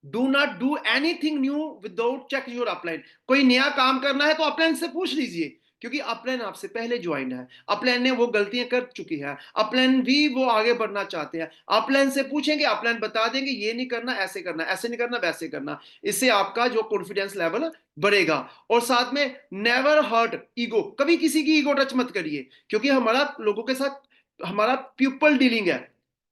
Do not do anything new without check your upline. कोई नया काम करना है तो अपलाइन से पूछ लीजिए, क्योंकि अपलाइन आपसे पहले ज्वाइन है, अपलाइन ने वो गलतियां कर चुकी है, अपलाइन भी वो आगे बढ़ना चाहते हैं। अपलाइन से पूछेंगे, अपलाइन बता देंगे ये नहीं करना, ऐसे करना, ऐसे नहीं करना, वैसे करना। इससे आपका जो कॉन्फिडेंस लेवल बढ़ेगा। और साथ में नेवर हर्ट ईगो, कभी किसी की ईगो टच मत करिए, क्योंकि हमारा लोगों के साथ हमारा पीपल डीलिंग है,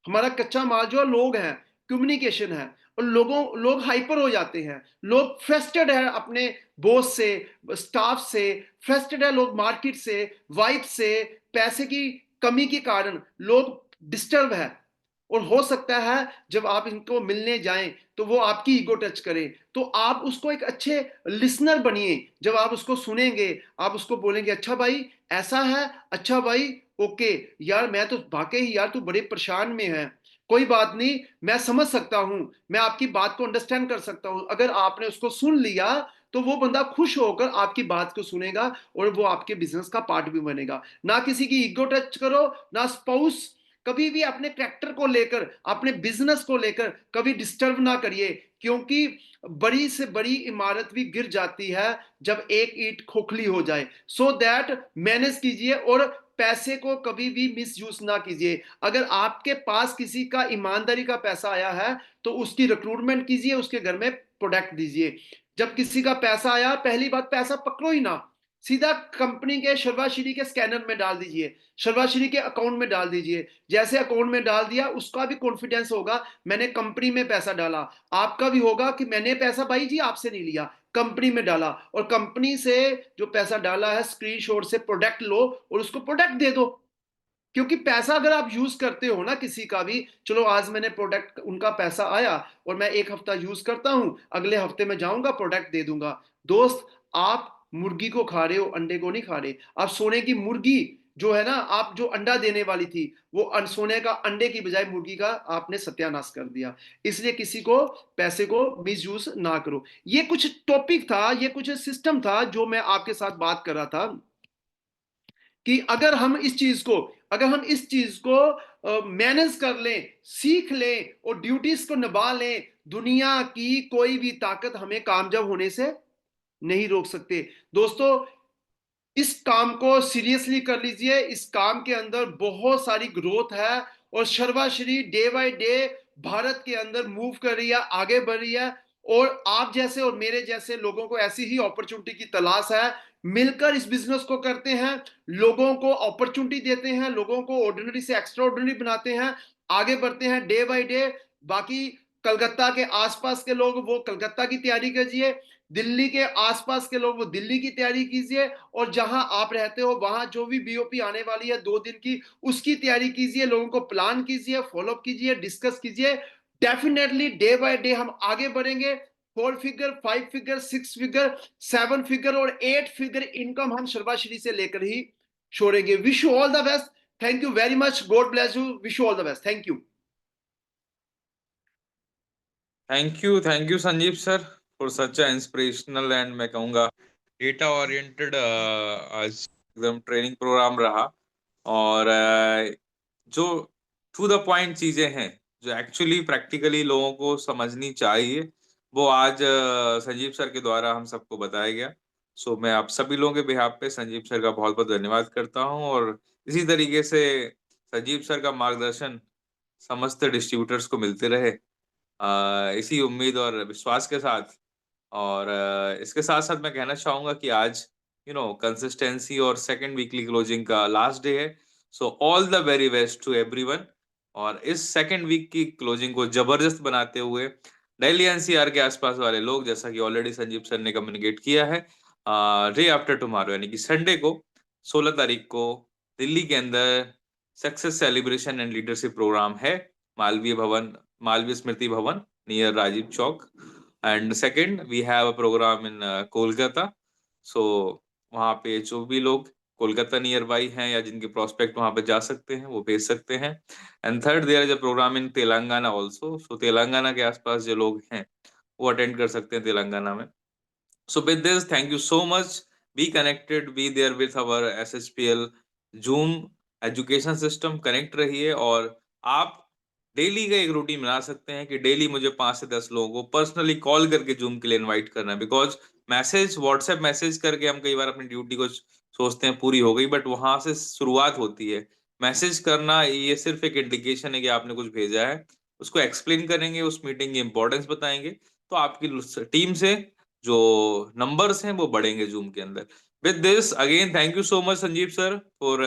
हमारा कच्चा माल जो लोग हैं, कम्युनिकेशन है। और लोग हाइपर हो जाते हैं, लोग फ्रस्ट्रेटेड है अपने बॉस से, स्टाफ से, फ्रस्ट्रेटेड है लोग मार्केट से, वाइफ से, पैसे की कमी के कारण लोग डिस्टर्ब है। और हो सकता है जब आप इनको मिलने जाएं तो वो आपकी ईगो टच करें, तो आप उसको एक अच्छे लिसनर बनिए। जब आप उसको सुनेंगे आप उसको बोलेंगे अच्छा भाई ऐसा है, अच्छा भाई ओके, यार मैं तो वाकई यार तू बड़े परेशान में है, कोई बात नहीं, मैं समझ सकता हूं, मैं आपकी बात को अंडरस्टैंड कर सकता हूं। अगर आपने उसको सुन लिया तो वो बंदा खुश होकर आपकी बात को सुनेगा और वो आपके बिजनेस का पार्ट भी बनेगा। ना किसी की ईगो टच करो, ना स्पाउस, कभी भी अपने कैरेक्टर को लेकर, अपने बिजनेस को लेकर कभी डिस्टर्ब ना करिए, क्योंकि बड़ी से बड़ी इमारत भी गिर जाती है जब एक ईंट खोखली हो जाए। सो दैट मैनेज कीजिए और पैसे को कभी भी मिस यूज ना कीजिए। अगर आपके पास किसी का ईमानदारी का पैसा आया है तो उसकी रिक्रूटमेंट कीजिए, उसके घर में प्रोडक्ट दीजिए। जब किसी का पैसा आया पहली बात पैसा पकड़ो ही ना, सीधा कंपनी के शर्वाश्री के स्कैनर में डाल दीजिए, शर्वाश्री के अकाउंट में डाल दीजिए। जैसे अकाउंट में डाल दिया उसका भी कॉन्फिडेंस होगा मैंने कंपनी में पैसा डाला, आपका भी होगा कि मैंने पैसा भाई जी आपसे नहीं लिया, कंपनी में डाला। और कंपनी से जो पैसा डाला है स्क्रीनशॉट से प्रोडक्ट लो और उसको प्रोडक्ट दे दो। क्योंकि पैसा अगर आप यूज करते हो ना किसी का भी, चलो आज मैंने प्रोडक्ट उनका पैसा आया और मैं एक हफ्ता यूज करता हूं, अगले हफ्ते में जाऊंगा प्रोडक्ट दे दूंगा। दोस्त, आप मुर्गी को खा रहे हो, अंडे को नहीं खा रहे। आप सोने की मुर्गी जो है ना, आप जो अंडा देने वाली थी वो सोने का अंडे की बजाय मुर्गी का आपने सत्यानाश कर दिया। इसलिए किसी को पैसे को मिस यूज ना करो। ये कुछ टॉपिक था, ये कुछ सिस्टम था जो मैं आपके साथ बात कर रहा था कि अगर हम इस चीज को मैनेज कर लें, सीख लें और ड्यूटीज को निभा लें, दुनिया की कोई भी ताकत हमें कामयाब होने से नहीं रोक सकते। दोस्तों, इस काम को सीरियसली कर लीजिए, इस काम के अंदर बहुत सारी ग्रोथ है। और शर्वाश्री डे बाय डे भारत के अंदर मूव कर रही है, आगे बढ़ रही है। और आप जैसे और मेरे जैसे लोगों को ऐसी ही अपॉर्चुनिटी की तलाश है। मिलकर इस बिजनेस को करते हैं, लोगों को अपॉर्चुनिटी देते हैं, लोगों को ऑर्डिनरी से एक्स्ट्रा ऑर्डिनरी बनाते हैं, आगे बढ़ते हैं डे बाय डे। बाकी कलकत्ता के आसपास के लोग वो कलकत्ता की तैयारी कीजिए, दिल्ली के आसपास के लोग वो दिल्ली की तैयारी कीजिए, और जहां आप रहते हो वहां जो भी बीओपी आने वाली है 2 दिन की उसकी तैयारी कीजिए, लोगों को प्लान कीजिए, फॉलोअप कीजिए, डिस्कस कीजिए। डेफिनेटली डे बाय डे हम आगे बढ़ेंगे। 4 फिगर, 5 फिगर, 6 फिगर, 7 फिगर और 8 फिगर इनकम हम शर्वाश्री से लेकर ही छोड़ेंगे। Wish you all the best. Thank you very much, God bless you, wish you all the best, thank you. Thank you Sanjeev sir for such a inspirational and मैं कहूँगा data oriented आज एकदम training programme रहा। और जो to the point चीजें हैं जो एक्चुअली प्रैक्टिकली लोगों को समझनी चाहिए वो आज संजीव सर के द्वारा हम सबको बताया गया। सो मैं आप सभी लोगों के बिहाफ पे संजीव सर का बहुत बहुत धन्यवाद करता हूँ। और इसी तरीके से संजीव सर का मार्गदर्शन समस्त डिस्ट्रीब्यूटर्स को मिलते रहे, इसी उम्मीद और विश्वास के साथ। और इसके साथ साथ मैं कहना चाहूंगा कि आज कंसिस्टेंसी और सेकंड वीकली क्लोजिंग का लास्ट डे है। So all the very best to everyone. और इस सेकंड वीक की क्लोजिंग को जबरदस्त बनाते हुए दिल्ली एनसीआर के आसपास वाले लोग, जैसा कि ऑलरेडी संजीव सर ने कम्युनिकेट किया है, डे आफ्टर टुमारो यानी कि संडे को 16 तारीख को दिल्ली के अंदर success celebration and leadership program है, Malviya Smriti Bhawan near Rajiv Chowk. And second we have a program in Kolkata. So वहाँ पे जो भी लोग कोलकाता नियर बाई हैं या जिनके प्रोस्पेक्ट वहाँ पे जा सकते हैं वो भेज सकते हैं। And third there is a program in Telangana also. So Telangana के आसपास जो लोग हैं वो अटेंड कर सकते हैं तेलंगाना में। So with this, thank you so much. Be connected, be there with our SSPL Zoom education system, connect रहिए। और आप डेली का एक रूटीन बना सकते हैं कि डेली मुझे 5 से 10 लोगों को पर्सनली कॉल करके जूम के लिए इनवाइट करना है। बिकॉज मैसेज, व्हाट्सएप मैसेज करके हम कई बार अपनी ड्यूटी को सोचते हैं पूरी हो गई, बट वहां से शुरुआत होती है। मैसेज करना ये सिर्फ एक इंडिकेशन है कि आपने कुछ भेजा है। उसको एक्सप्लेन करेंगे, उस मीटिंग की इंपॉर्टेंस बताएंगे, तो आपकी टीम से जो नंबर्स हैं वो बढ़ेंगे जूम के अंदर। With this again, thank you so much Sanjeev sir for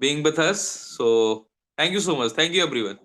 being with us. So thank you so much. Thank you everyone.